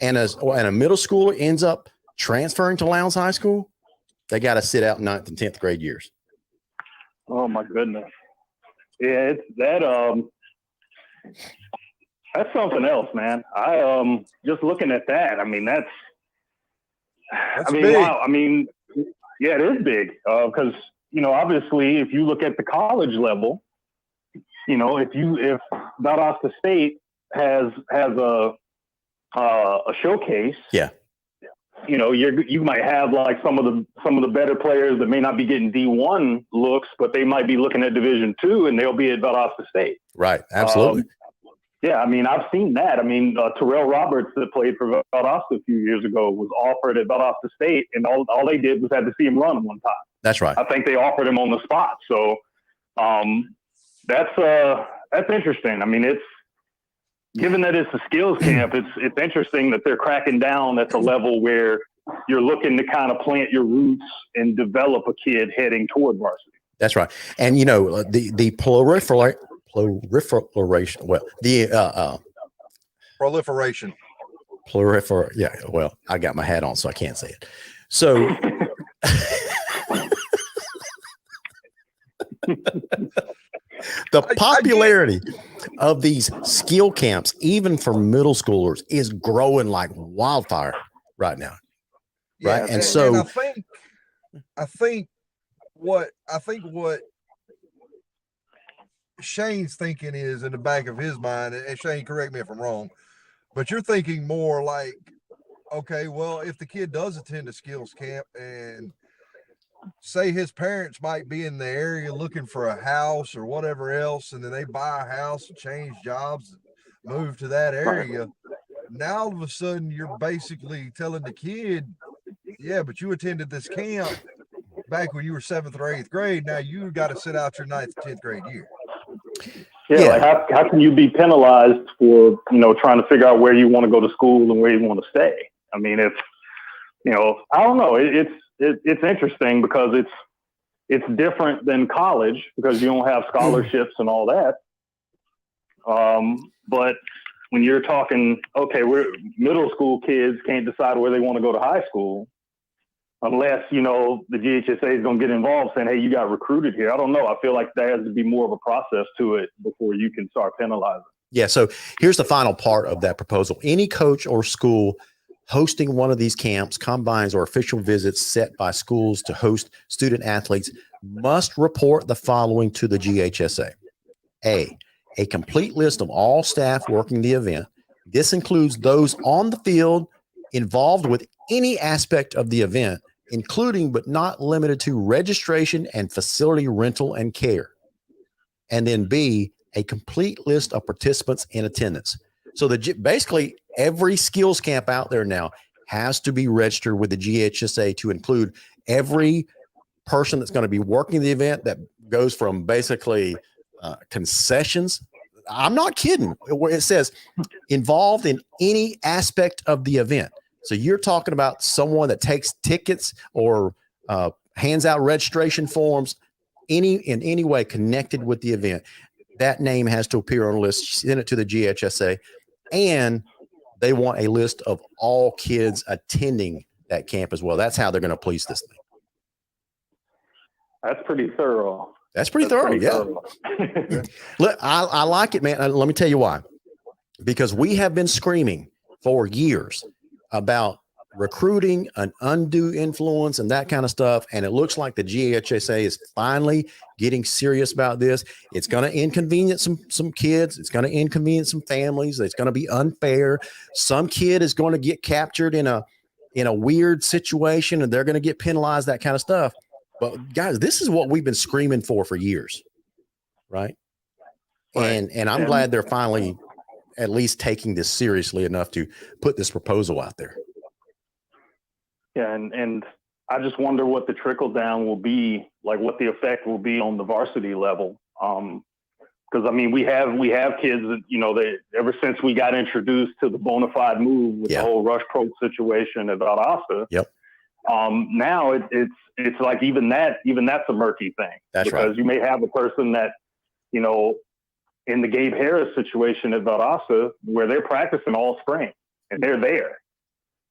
and a middle schooler ends up transferring to Lowndes High School, they got to sit out 9th and 10th grade years. Oh my goodness. Yeah, it's that's something else, man. I just looking at that, I mean, that's big. Wow. I mean, yeah, it is big. Because, obviously if you look at the college level, if Valdosta State has a showcase, yeah, you might have like some of the better players that may not be getting D1 looks, but they might be looking at Division II, and they'll be at Valdosta State. Right. Absolutely. Yeah, I mean, I've seen that. I mean, Terrell Roberts, that played for Valdosta a few years ago, was offered at Valdosta State, and all they did was had to see him run one time. That's right. I think they offered him on the spot. So that's interesting. I mean, it's given that it's a skills camp, it's interesting that they're cracking down at the level where you're looking to kind of plant your roots and develop a kid heading toward varsity. That's right. And the proliferation. Well, the Proliferation. Yeah. Well, I got my hat on, so I can't say it. So. The popularity of these skill camps, even for middle schoolers, is growing like wildfire right now. Yeah, right. And so I think what Shane's thinking is in the back of his mind, and Shane, correct me if I'm wrong, but you're thinking more like, okay, well, if the kid does attend a skills camp and say his parents might be in the area looking for a house or whatever else, and then they buy a house and change jobs, move to that area. Now all of a sudden you're basically telling the kid, yeah, but you attended this camp back when you were 7th or 8th grade. Now you got to sit out your 9th, 10th grade year. Yeah. Like how can you be penalized for, trying to figure out where you want to go to school and where you want to stay? I mean, if, I don't know, it's interesting because it's different than college because you don't have scholarships and all that. But when you're talking, okay, we're middle school kids can't decide where they want to go to high school unless, the GHSA is going to get involved saying, hey, you got recruited here. I don't know. I feel like there has to be more of a process to it before you can start penalizing. Yeah. So here's the final part of that proposal. Any coach or school hosting one of these camps, combines, or official visits set by schools to host student athletes must report the following to the GHSA: A complete list of all staff working the event. This includes those on the field involved with any aspect of the event, including but not limited to registration and facility rental and care. And then B, a complete list of participants in attendance. So basically every skills camp out there now has to be registered with the GHSA to include every person that's going to be working the event. That goes from basically concessions. I'm not kidding. Where it says involved in any aspect of the event. So you're talking about someone that takes tickets or hands out registration forms, in any way connected with the event. That name has to appear on a list. Send it to the GHSA, and they want a list of all kids attending that camp as well. That's how they're going to police this thing. That's pretty thorough. That's pretty thorough. Look, I like it, man. Let me tell you why. Because we have been screaming for years about recruiting, an undue influence, and that kind of stuff. And it looks like the GHSA is finally getting serious about this. It's going to inconvenience some kids. It's going to inconvenience some families. It's going to be unfair. Some kid is going to get captured in a weird situation, and they're going to get penalized, that kind of stuff. But guys, this is what we've been screaming for years, right? And I'm glad they're finally at least taking this seriously enough to put this proposal out there. Yeah, and I just wonder what the trickle down will be, like what the effect will be on the varsity level. Because I mean, we have kids that, you know, they ever since we got introduced to the bona fide move with the whole Rush Pro situation at Valdosta. Yep. Now it's like even that's a murky thing. That's right. Because you may have a person that, you know, in the Gabe Harris situation at Valdosta, where they're practicing all spring and they're there.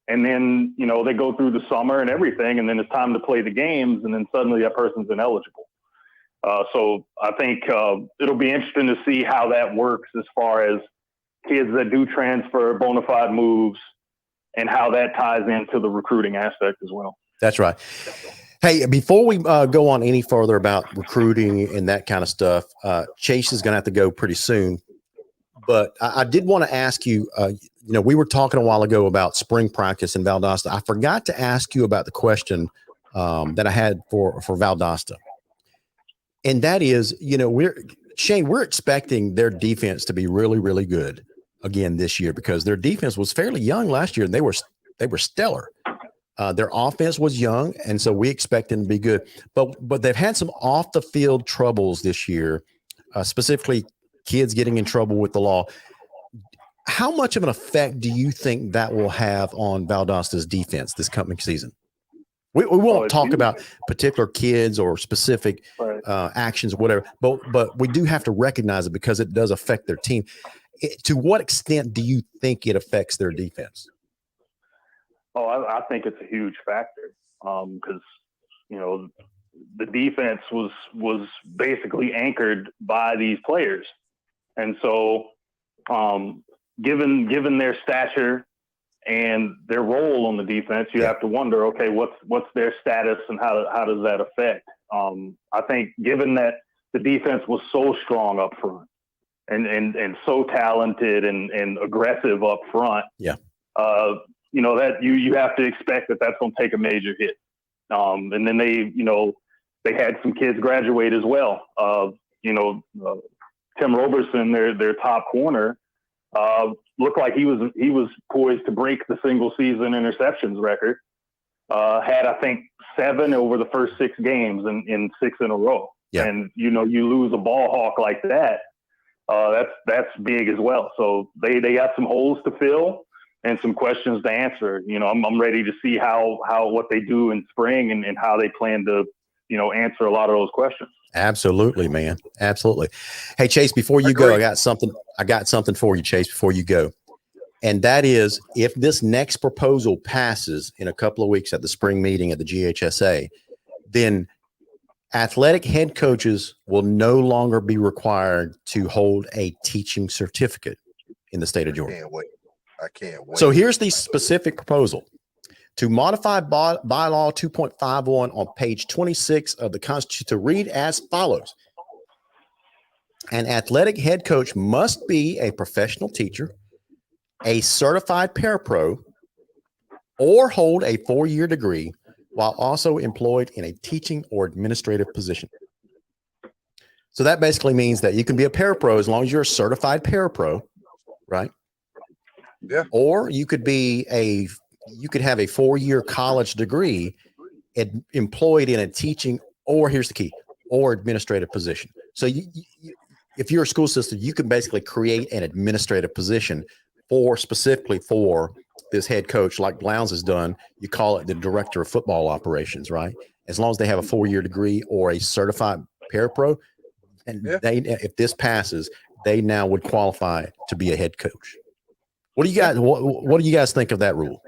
And then, you know, they go through the summer and everything, and then it's time to play the games, and then suddenly that person's ineligible. So I think it'll be interesting to see how that works as far as kids that do transfer, bona fide moves, and how that ties into the recruiting aspect as well. That's right. Hey, before we go on any further about recruiting and that kind of stuff, Chase is going to have to go pretty soon. But I did want to ask you, you know, we were talking a while ago about spring practice in Valdosta. I forgot to ask you about the question that I had for Valdosta. And that is, you know, we're expecting their defense to be really, really good again this year, because their defense was fairly young last year and they were stellar. Their offense was young, and so we expect them to be good. But they've had some off the field troubles this year, specifically kids getting in trouble with the law. How much of an effect do you think that will have on Valdosta's defense this coming season? We won't talk about particular kids or specific actions, whatever, but we do have to recognize it because it does affect their team. To what extent do you think it affects their defense? Oh, I think it's a huge factor because, you know, the defense was basically anchored by these players. And so given their stature and their role on the defense, you have to wonder, okay, what's their status and how does that affect? I think given that the defense was so strong up front and so talented and aggressive up front, you know, that you have to expect that that's going to take a major hit. And then they had some kids graduate as well. Tim Roberson, their top corner, looked like he was poised to break the single season interceptions record. Had, I think, 7 over the first 6 games in 6 in a row. Yeah. And, you know, you lose a ball hawk like that, that's big as well. So they got some holes to fill and some questions to answer. You know, I'm ready to see what they do in spring and how they plan to, you know, answer a lot of those questions. Absolutely, man. Absolutely. Hey, Chase, before you go, I got something for you, Chase, before you go. And that is, if this next proposal passes in a couple of weeks at the spring meeting at the GHSA, then athletic head coaches will no longer be required to hold a teaching certificate in the state of Georgia. I can't wait. So here's the specific proposal. To modify bylaw 2.51 on page 26 of the Constitution to read as follows. An athletic head coach must be a professional teacher, a certified parapro, or hold a 4-year degree while also employed in a teaching or administrative position. So that basically means that you can be a parapro as long as you're a certified parapro, right? Yeah. Or you could have a 4-year college degree employed in a teaching, or here's the key, or administrative position. So if you're a school system, you can basically create an administrative position specifically for this head coach, like Lowndes has done. You call it the director of football operations, right? As long as they have a 4-year degree or a certified parapro, and if this passes, they now would qualify to be a head coach. What do you guys? What do you guys think of that rule?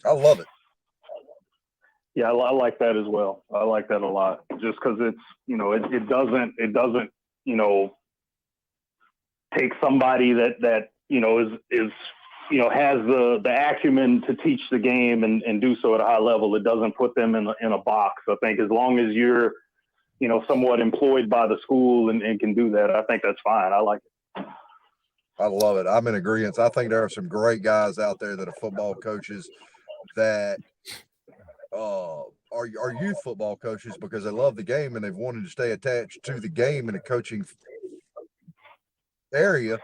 I love it. Yeah, I like that as well. I like that a lot, just because it's, it doesn't take somebody that is has the acumen to teach the game and do so at a high level. It doesn't put them in a box. I think as long as you're somewhat employed by the school and can do that, I think that's fine. I like it. I love it. I'm in agreement. I think there are some great guys out there that are football coaches that are youth football coaches because they love the game and they've wanted to stay attached to the game in a coaching area,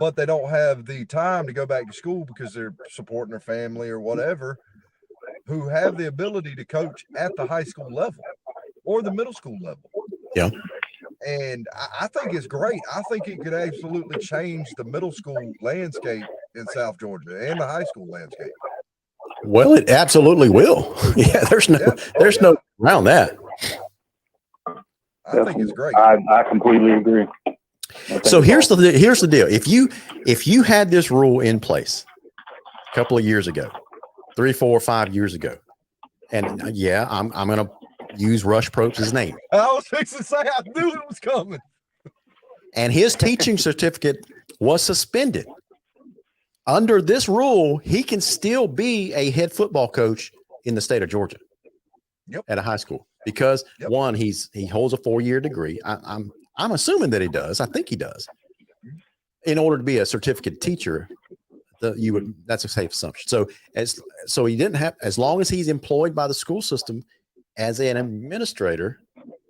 but they don't have the time to go back to school because they're supporting their family or whatever, who have the ability to coach at the high school level or the middle school level. Yeah. And I think it's great. I think it could absolutely change the middle school landscape in South Georgia and the high school landscape. Well, it absolutely will. Yeah, there's no around that. I think it's great. I completely agree. So here's the deal. If you had this rule in place a couple of years ago, 3, 4, 5 years ago, and I'm going to use Rush Probst's name. I was fixing to say, I knew it was coming. And his teaching certificate was suspended. Under this rule, he can still be a head football coach in the state of Georgia. Yep. At a high school because one, he holds a 4-year degree. I'm assuming that he does. I think he does. In order to be a certificate teacher, that's a safe assumption. So he didn't have, as long as he's employed by the school system as an administrator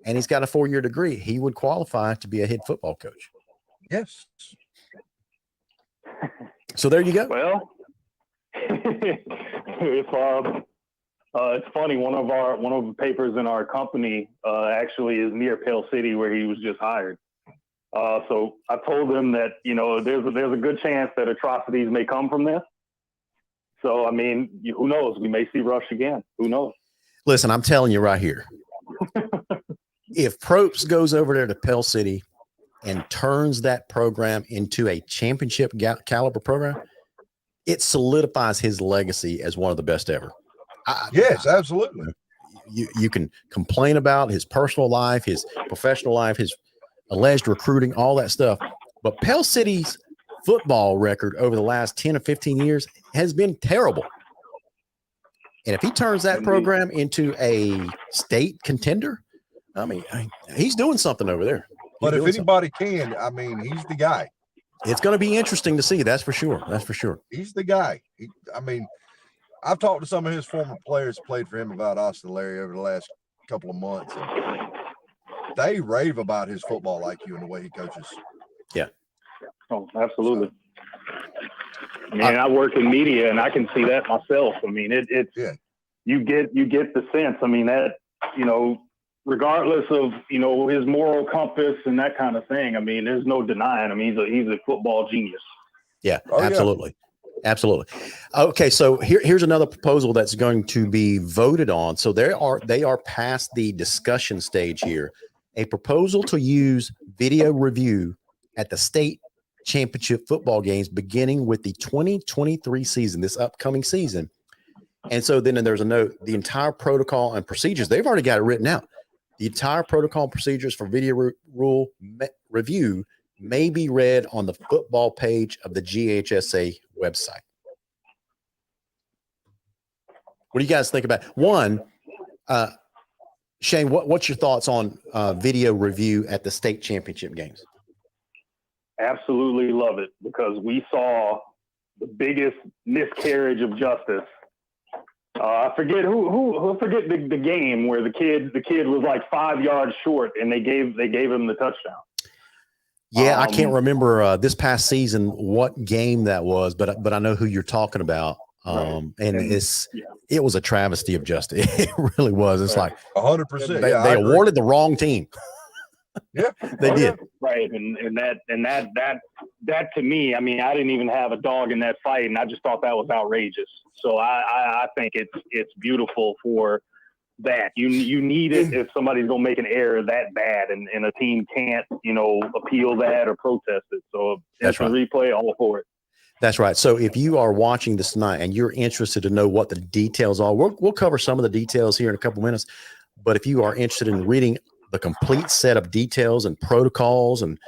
and he's got a 4-year degree, he would qualify to be a head football coach. Yes. So there you go. Well, it's funny. One of the papers in our company actually is near Pale City, where he was just hired. So I told him that there's a good chance that atrocities may come from this. So I mean, who knows? We may see Rush again. Who knows? Listen, I'm telling you right here. If Probst goes over there to Pell City and turns that program into a championship caliber program, it solidifies his legacy as one of the best ever. Yes, absolutely. You can complain about his personal life, his professional life, his alleged recruiting, all that stuff. But Pell City's football record over the last 10 or 15 years has been terrible. And if he turns that program into a state contender, I mean, he's doing something over there. But if anybody can, I mean, he's the guy. It's going to be interesting to see. That's for sure. That's for sure. He's the guy. I've talked to some of his former players who played for him about Austin Larry over the last couple of months. And they rave about his football IQ and the way he coaches. Yeah. Oh, absolutely. I work in media and I can see that myself. I mean, you get the sense. I mean, that, regardless of, his moral compass and that kind of thing, I mean, there's no denying. I mean, he's a football genius. Yeah, absolutely. Yeah. Absolutely. Okay. So here's another proposal that's going to be voted on. So they are past the discussion stage here. A proposal to use video review at the state championship football games, beginning with the 2023 season, this upcoming season. And so then there's a note, the entire protocol and procedures, they've already got it written out. The entire protocol and procedures for video review may be read on the football page of the GHSA website. What do you guys think about one? Shane, what's your thoughts on video review at the state championship games? Absolutely love it, because we saw the biggest miscarriage of justice. I forget who forget the game where the kid was like 5 yards short and they gave him the touchdown. Yeah, I can't remember this past season what game that was, but I know who you're talking about. Right. And it was a travesty of justice. It really was. It's like 100%. they awarded the wrong team. Yeah, they did. Right, and that to me, I mean, I didn't even have a dog in that fight, and I just thought that was outrageous. So I think it's beautiful for that. You need it if somebody's gonna make an error that bad, and a team can't appeal that or protest it. So that's right. Replay, all for it. That's right. So if you are watching this tonight and you're interested to know what the details are, we'll cover some of the details here in a couple minutes. But if you are interested in reading the complete set of details and protocols and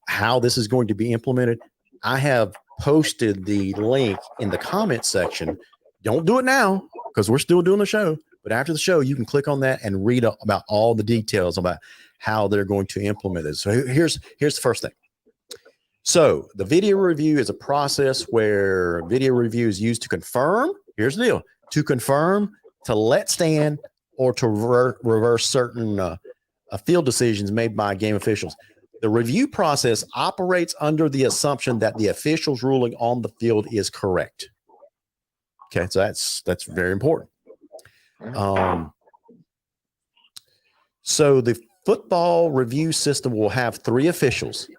how this is going to be implemented, I have posted the link in the comments section. Don't do it now because we're still doing the show. But after the show, you can click on that and read about all the details about how they're going to implement it. So here's the first thing. So the video review is a process where video review is used to confirm. Here's the deal: to confirm, to let stand, or to reverse certain field decisions made by game officials. The review process operates under the assumption that the official's ruling on the field is correct. Okay, so that's very important. So the football review system will have 3 officials.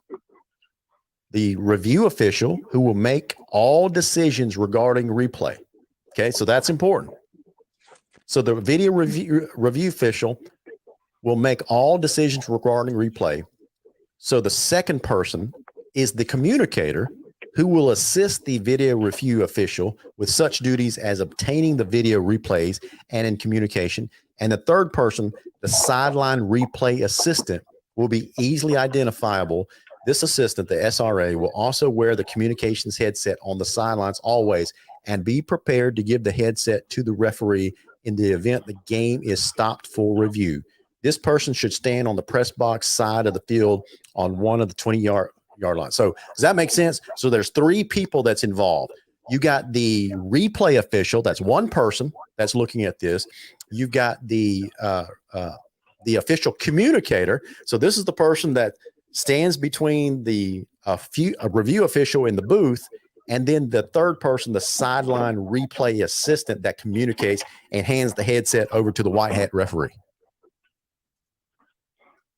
The review official, who will make all decisions regarding replay. Okay, so that's important. So the video review official will make all decisions regarding replay. So the second person is the communicator, who will assist the video review official with such duties as obtaining the video replays and in communication. And the third person, the sideline replay assistant, will be easily identifiable. This assistant, the SRA, will also wear the communications headset on the sidelines always and be prepared to give the headset to the referee in the event the game is stopped for review. This person should stand on the press box side of the field on one of the 20-yard line. So does that make sense? So there's 3 people that's involved. You got the replay official. That's one person that's looking at this. You've got the official communicator. So this is the person that stands between the review official in the booth, and then the third person, the sideline replay assistant that communicates and hands the headset over to the white hat referee.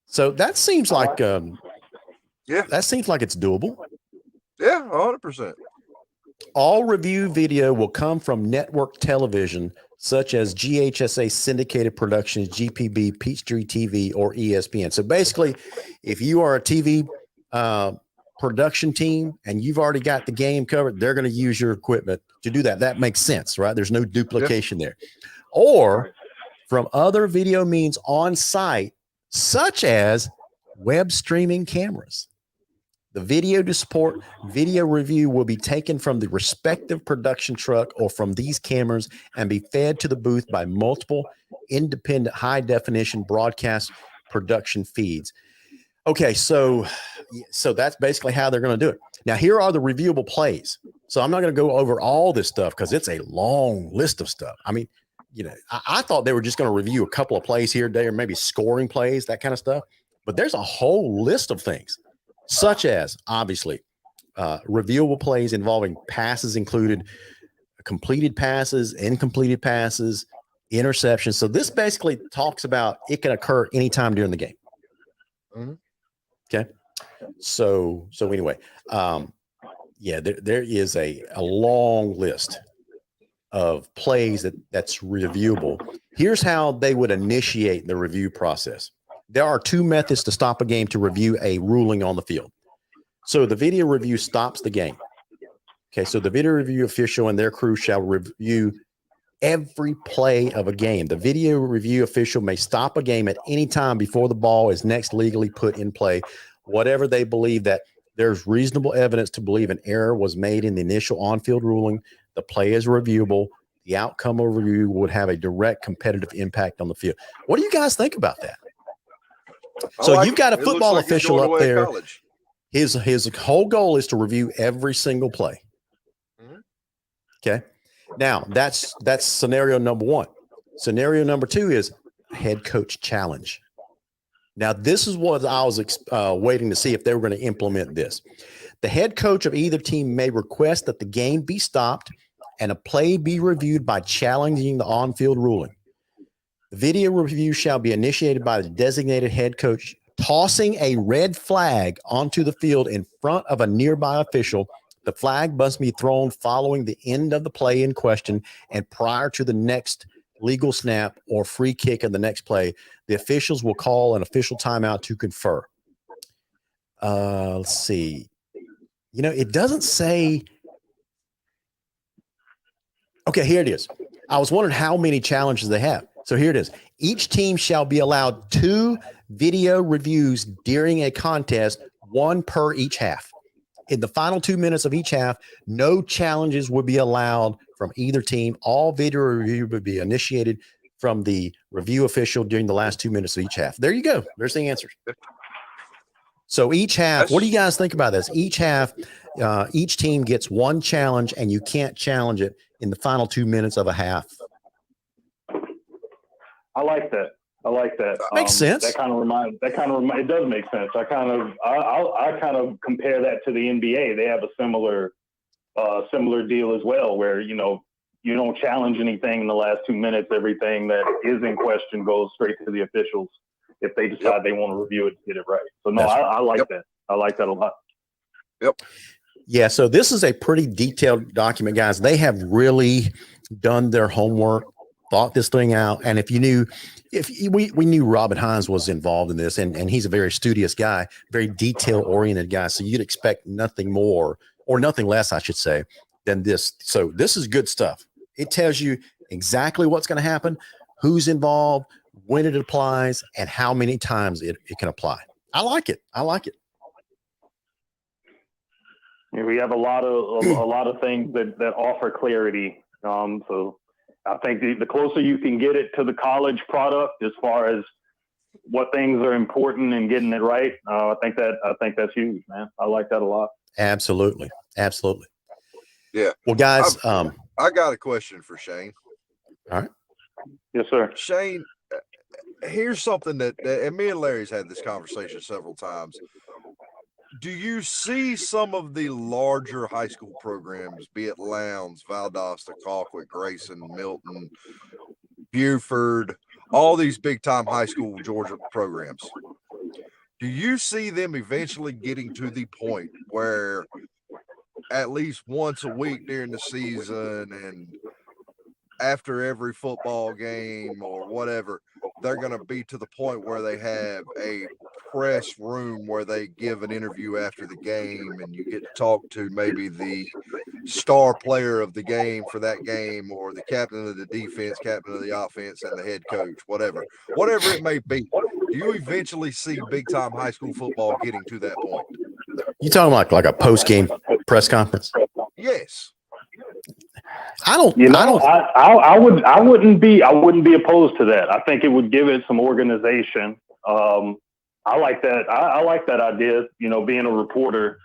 So that seems like that seems like it's doable. Yeah, 100%. All review video will come from network television such as GHSA syndicated productions, GPB, Peachtree TV, or ESPN. So basically, if you are a TV production team and you've already got the game covered, they're going to use your equipment to do that. That makes sense, right? There's no duplication there. Or from other video means on site, such as web streaming cameras. The video to support video review will be taken from the respective production truck or from these cameras and be fed to the booth by multiple independent high-definition broadcast production feeds. Okay, so that's basically how they're going to do it. Now, here are the reviewable plays. So I'm not going to go over all this stuff because it's a long list of stuff. I mean, I thought they were just going to review a couple of plays here, there, maybe scoring plays, that kind of stuff. But there's a whole list of things, such as, obviously, reviewable plays involving passes included, completed passes, incompleted passes, interceptions. So this basically talks about it can occur anytime during the game. Mm-hmm. Okay. So anyway, there is a long list of plays that's reviewable. Here's how they would initiate the review process. There are 2 methods to stop a game to review a ruling on the field. So the video review stops the game. Okay, so the video review official and their crew shall review every play of a game. The video review official may stop a game at any time before the ball is next legally put in play, whatever they believe that there's reasonable evidence to believe an error was made in the initial on-field ruling. The play is reviewable. The outcome of review would have a direct competitive impact on the field. What do you guys think about that? So you've got a football official up there. His whole goal is to review every single play. Okay. Now that's scenario number one. Scenario number two is head coach challenge. Now, this is what I was waiting to see if they were going to implement this. The head coach of either team may request that the game be stopped and a play be reviewed by challenging the on-field ruling. The video review shall be initiated by the designated head coach tossing a red flag onto the field in front of a nearby official. The flag must be thrown following the end of the play in question and prior to the next legal snap or free kick of the next play. The officials will call an official timeout to confer. Let's see. You know, it doesn't say. Okay, here it is. I was wondering how many challenges they have. So here it is. Each team shall be allowed 2 video reviews during a contest, 1 per each half. In the final 2 minutes of each half, no challenges would be allowed from either team. All video review would be initiated from the review official during the last 2 minutes of each half. There you go. There's the answers. So each half, what do you guys think about this? Each half, each team gets 1 challenge, and you can't challenge it in the final 2 minutes of a half. I like that. Makes sense. It does make sense. I kind of compare that to the NBA. They have a similar deal as well, where, you know, you don't challenge anything in the last 2 minutes. Everything that is in question goes straight to the officials if they decide they want to review it to get it right. So no, I like that. I like that a lot. Yep. Yeah. So this is a pretty detailed document, guys. They have really done their homework, thought this thing out. And we knew Robin Hines was involved in this, and he's a very studious guy, very detail oriented guy. So you'd expect nothing more or nothing less, I should say, than this. So this is good stuff. It tells you exactly what's going to happen, who's involved, when it applies, and how many times it can apply. I like it. Yeah, we have a lot of things that offer clarity. So I think the closer you can get it to the college product, as far as what things are important and getting it right, I think that's huge, man. I like that a lot. Absolutely. Yeah. Well, guys, I got a question for Shane. All right. Yes, sir. Shane, here's something that and me and Larry's had this conversation several times. Do you see some of the larger high school programs, be it Lowndes, Valdosta, Colquitt, Grayson, Milton, Buford, all these big-time high school Georgia programs, do you see them eventually getting to the point where at least once a week during the season and after every football game or whatever, they're going to be to the point where they have a press room where they give an interview after the game and you get to talk to maybe the star player of the game for that game, or the captain of the defense, captain of the offense, and the head coach, whatever it may be? Do you eventually see big time high school football getting to that point? You talking like a post game press conference? Yes. I wouldn't be opposed to that. I think it would give it some organization. I like that. I like that idea, you know, being a reporter,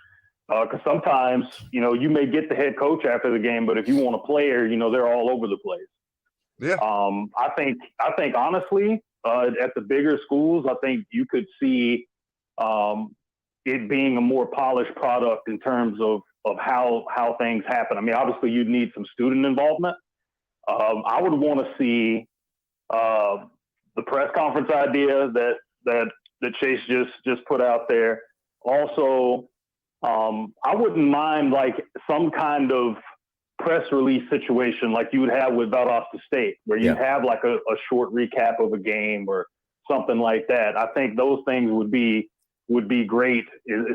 because sometimes, you know, you may get the head coach after the game, but if you want a player, you know, they're all over the place. Yeah. I think honestly, at the bigger schools, I think you could see it being a more polished product in terms of how things happen. I mean, obviously you'd need some student involvement. I would want to see the press conference idea that Chase just put out there. Also, I wouldn't mind like some kind of press release situation like you would have with Valdosta State, where you have like a short recap of a game or something like that. I think those things would be great,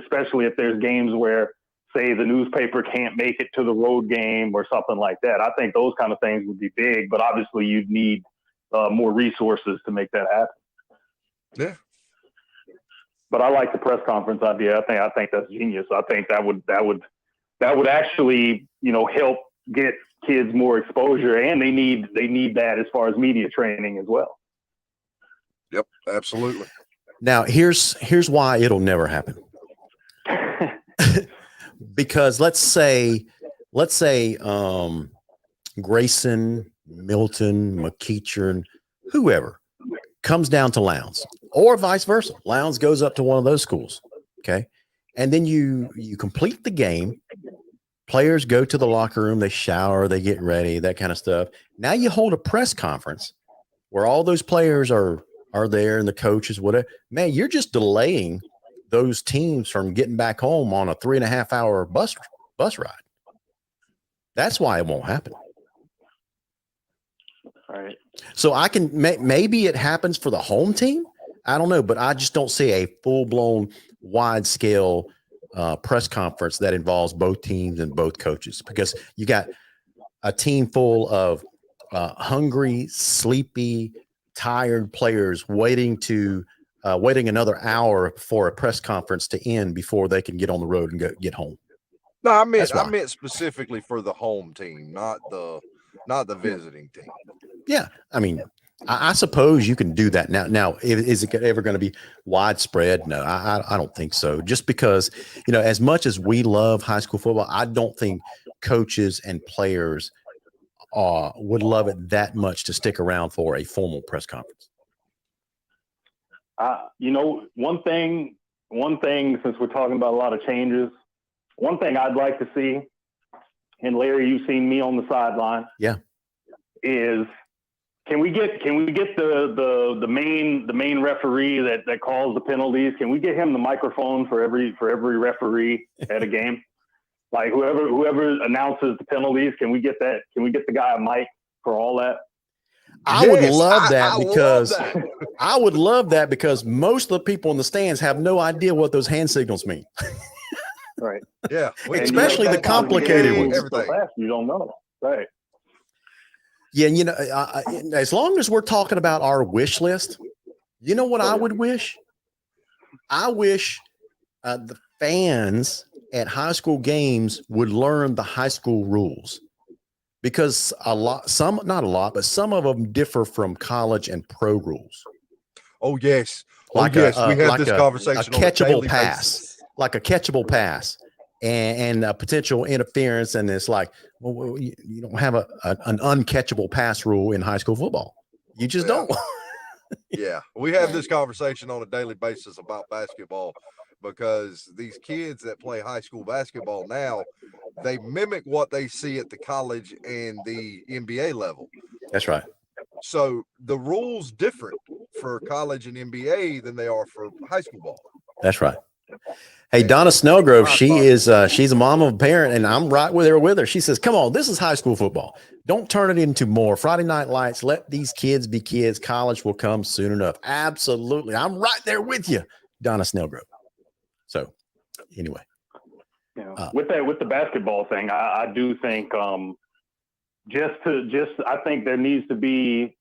especially if there's games where, say, the newspaper can't make it to the road game or something like that. I think those kind of things would be big, but obviously you'd need more resources to make that happen. Yeah. But I like the press conference idea. I think that's genius. I think that would actually, you know, help get kids more exposure, and they need that as far as media training as well. Yep, absolutely. Now, here's why it'll never happen. Because let's say Grayson, Milton, McEachern, whoever comes down to Lowndes, or vice versa. Lowndes goes up to one of those schools. Okay. And then you complete the game. Players go to the locker room, they shower, they get ready, that kind of stuff. Now you hold a press conference where all those players are there and the coaches, whatever. Man, you're just delaying those teams from getting back home on a 3.5 hour bus ride. That's why it won't happen. All right. So I can maybe it happens for the home team. I don't know, but I just don't see a full blown wide scale press conference that involves both teams and both coaches, because you got a team full of hungry, sleepy, tired players waiting another hour for a press conference to end before they can get on the road and get home. No, I meant specifically for the home team, not the visiting team. Yeah, I mean, I suppose you can do that now. Now, is it ever going to be widespread? No, I don't think so. Just because, as much as we love high school football, I don't think coaches and players would love it that much to stick around for a formal press conference. One thing, since we're talking about a lot of changes, one thing I'd like to see, and Larry, you've seen me on the sideline. Yeah. Is can we get the main referee that calls the penalties? Can we get him the microphone for every referee at a game? Like whoever announces the penalties, can we get that? Can we get the guy a mic for all that? I would love that I would love that because most of the people in the stands have no idea what those hand signals mean. Right. Yeah. Especially the complicated ones. So fast, you don't know. Right. Yeah. And as long as we're talking about our wish list, you know what I would wish? I wish the fans at high school games would learn the high school rules, because not a lot, but some of them differ from college and pro rules. Oh, yes. We have this conversation. A catchable pass, like a catchable pass and a potential interference. And it's like, well, you don't have an uncatchable pass rule in high school football. You just don't. Yeah. We have this conversation on a daily basis about basketball, because these kids that play high school basketball now, they mimic what they see at the college and the NBA level. That's right. So the rules different for college and NBA than they are for high school ball. That's right. Hey, Donna Snellgrove, she's a mom of a parent, and I'm right with her. She says, come on, this is high school football. Don't turn it into more Friday Night Lights. Let these kids be kids. College will come soon enough. Absolutely. I'm right there with you, Donna Snellgrove. So anyway. With the basketball thing, I do think I think there needs to be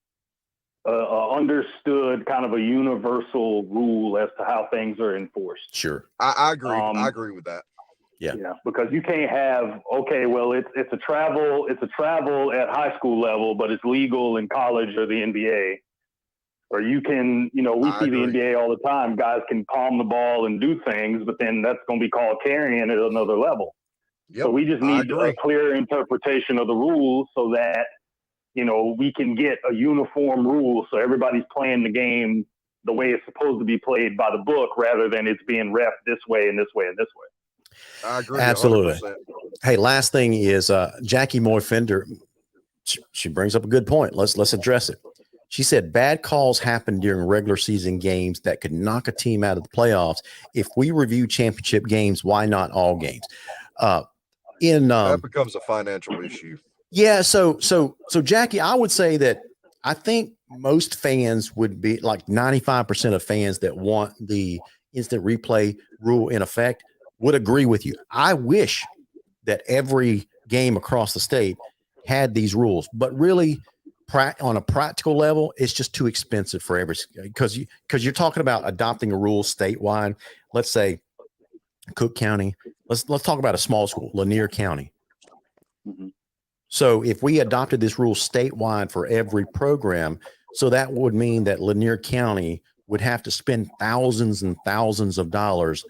a understood kind of a universal rule as to how things are enforced. Sure. I agree. I agree with that. Yeah. Because you can't have, it's a travel at high school level, but it's legal in college or the NBA. Or you can, we see the NBA all the time. Guys can palm the ball and do things, but then that's going to be called carrying at another level. Yep, so we just need a clear interpretation of the rules so that, we can get a uniform rule so everybody's playing the game the way it's supposed to be played by the book, rather than it's being ref this way and this way and this way. I agree. Absolutely. 100%. Hey, last thing is Jackie Moore Fender. She brings up a good point. Let's address it. She said bad calls happen during regular season games that could knock a team out of the playoffs. If we review championship games, why not all games? That becomes a financial issue. Yeah. So Jackie, I would say that I think most fans would be like 95% of fans that want the instant replay rule in effect would agree with you. I wish that every game across the state had these rules, but really, on a practical level, it's just too expensive for because you're talking about adopting a rule statewide. Let's say Cook County. Let's talk about a small school, Lanier County. Mm-hmm. So if we adopted this rule statewide for every program, so that would mean that Lanier County would have to spend thousands and thousands of dollars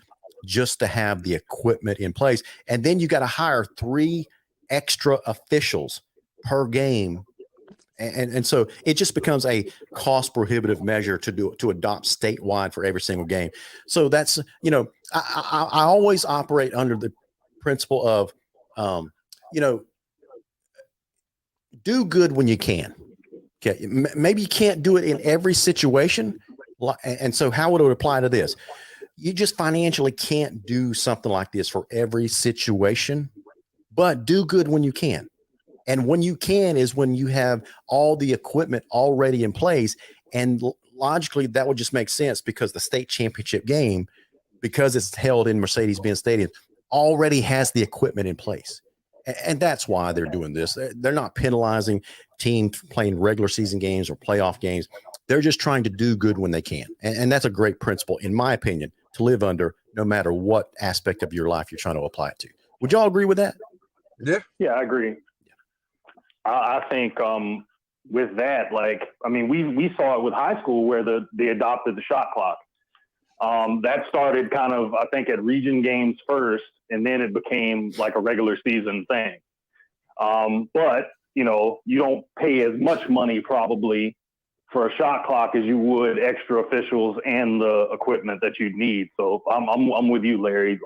just to have the equipment in place. And then you got to hire 3 extra officials per game. And so it just becomes a cost prohibitive measure to adopt statewide for every single game. So that's, I always operate under the principle of, do good when you can. Okay. Maybe you can't do it in every situation. And so how would it apply to this? You just financially can't do something like this for every situation, but do good when you can. And when you can is when you have all the equipment already in place. And logically, that would just make sense because the state championship game, because it's held in Mercedes-Benz Stadium, already has the equipment in place. And that's why they're doing this. They're not penalizing teams playing regular season games or playoff games. They're just trying to do good when they can. And that's a great principle, in my opinion, to live under no matter what aspect of your life you're trying to apply it to. Would y'all agree with that? Yeah, I agree. I think with that, we saw it with high school where they adopted the shot clock. That started kind of, I think, at region games first, and then it became like a regular season thing. But, you don't pay as much money probably for a shot clock as you would extra officials and the equipment that you'd need. So I'm with you, Larry.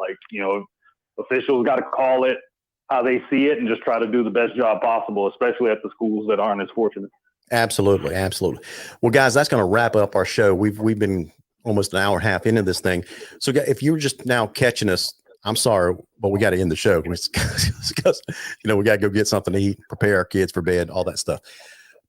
Officials got to call it how they see it and just try to do the best job possible, especially at the schools that aren't as fortunate. Absolutely. Absolutely. Well, guys, that's going to wrap up our show. We've been almost an hour and a half into this thing. So if you're just now catching us, I'm sorry, but we got to end the show because we got to go get something to eat, prepare our kids for bed, all that stuff.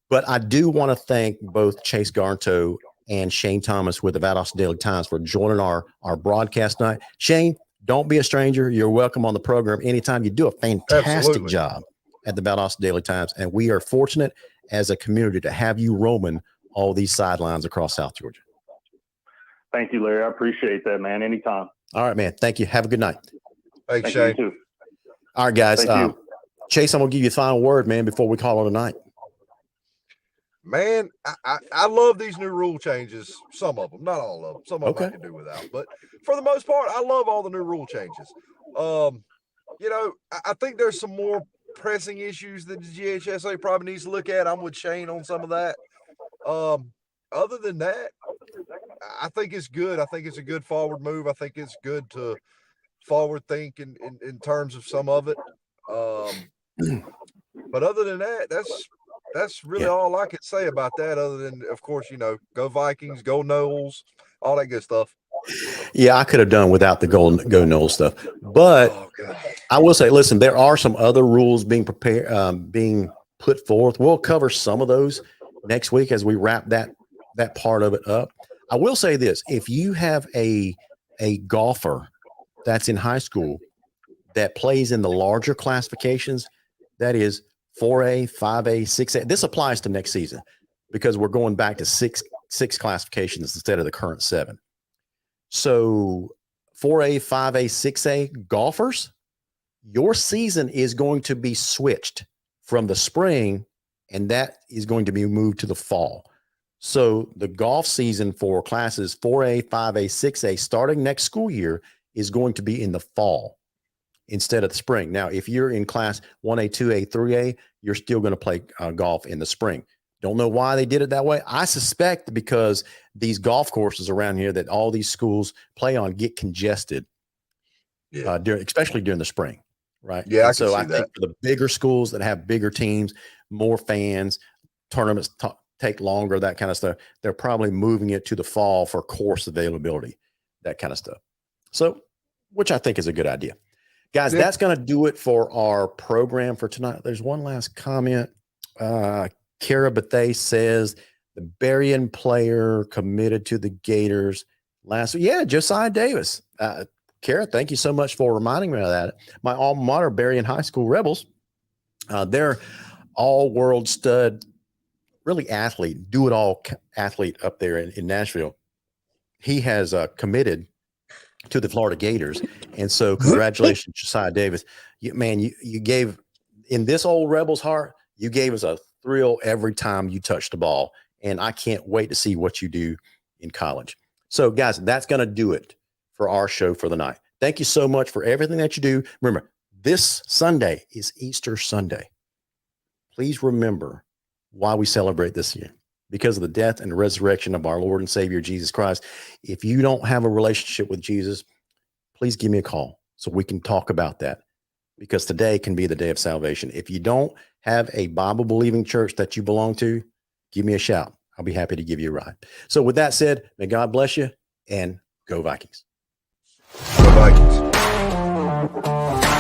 But I do want to thank both Chase Garnto and Shane Thomas with the Valdosta Daily Times for joining our broadcast tonight. Shane, don't be a stranger. You're welcome on the program anytime. You do a fantastic job at the Valdosta Daily Times, and we are fortunate as a community to have you roaming all these sidelines across South Georgia. Thank you, Larry. I appreciate that, man. Anytime. All right, man. Thank you. Have a good night. Thanks, Shane. You too. All right, guys. Chase, I'm going to give you the final word, man, before we call it a night. Man, I love these new rule changes. Some of them, not all of them. Some of them I can do without. But for the most part, I love all the new rule changes. I think there's some more pressing issues that the GHSA probably needs to look at. I'm with Shane on some of that. Other than that, I think it's good. I think it's a good forward move. I think it's good to forward think in terms of some of it. But other than that, that's really all I could say about that, other than, of course, go Vikings, go Noles, all that good stuff. Yeah, I could have done without the go Noles stuff. But I will say, listen, there are some other rules being prepared, being put forth. We'll cover some of those next week as we wrap that part of it up. I will say this: if you have a golfer that's in high school that plays in the larger classifications, that is 4A, 5A, 6A. This applies to next season because we're going back to six classifications instead of the current 7. So 4A, 5A, 6A golfers, your season is going to be switched from the spring, and that is going to be moved to the fall. So the golf season for classes 4A, 5A, 6A starting next school year is going to be in the fall instead of the spring. Now, if you're in class 1A, 2A, 3A, you're still going to play golf in the spring. Don't know why they did it that way. I suspect because these golf courses around here that all these schools play on get congested, especially during the spring, right? Yeah, so I think for the bigger schools that have bigger teams, more fans, tournaments take longer, that kind of stuff, they're probably moving it to the fall for course availability, that kind of stuff. So, which I think is a good idea. Guys, that's going to do it for our program for tonight. There's one last comment. Kara Bethay says the Berrien player committed to the Gators last week. Yeah, Josiah Davis. Kara, thank you so much for reminding me of that. My alma mater, Berrien High School Rebels, they're all-world stud, really athlete, do-it-all athlete up there in Nashville. He has committed to the Florida Gators. And so congratulations, Josiah Davis. You gave in this old Rebels heart, you gave us a thrill every time you touched the ball. And I can't wait to see what you do in college. So, guys, that's going to do it for our show for the night. Thank you so much for everything that you do. Remember, this Sunday is Easter Sunday. Please remember why we celebrate this year. Because of the death and resurrection of our Lord and Savior, Jesus Christ. If you don't have a relationship with Jesus, please give me a call so we can talk about that. Because today can be the day of salvation. If you don't have a Bible-believing church that you belong to, give me a shout. I'll be happy to give you a ride. So with that said, may God bless you and go Vikings. Go Vikings.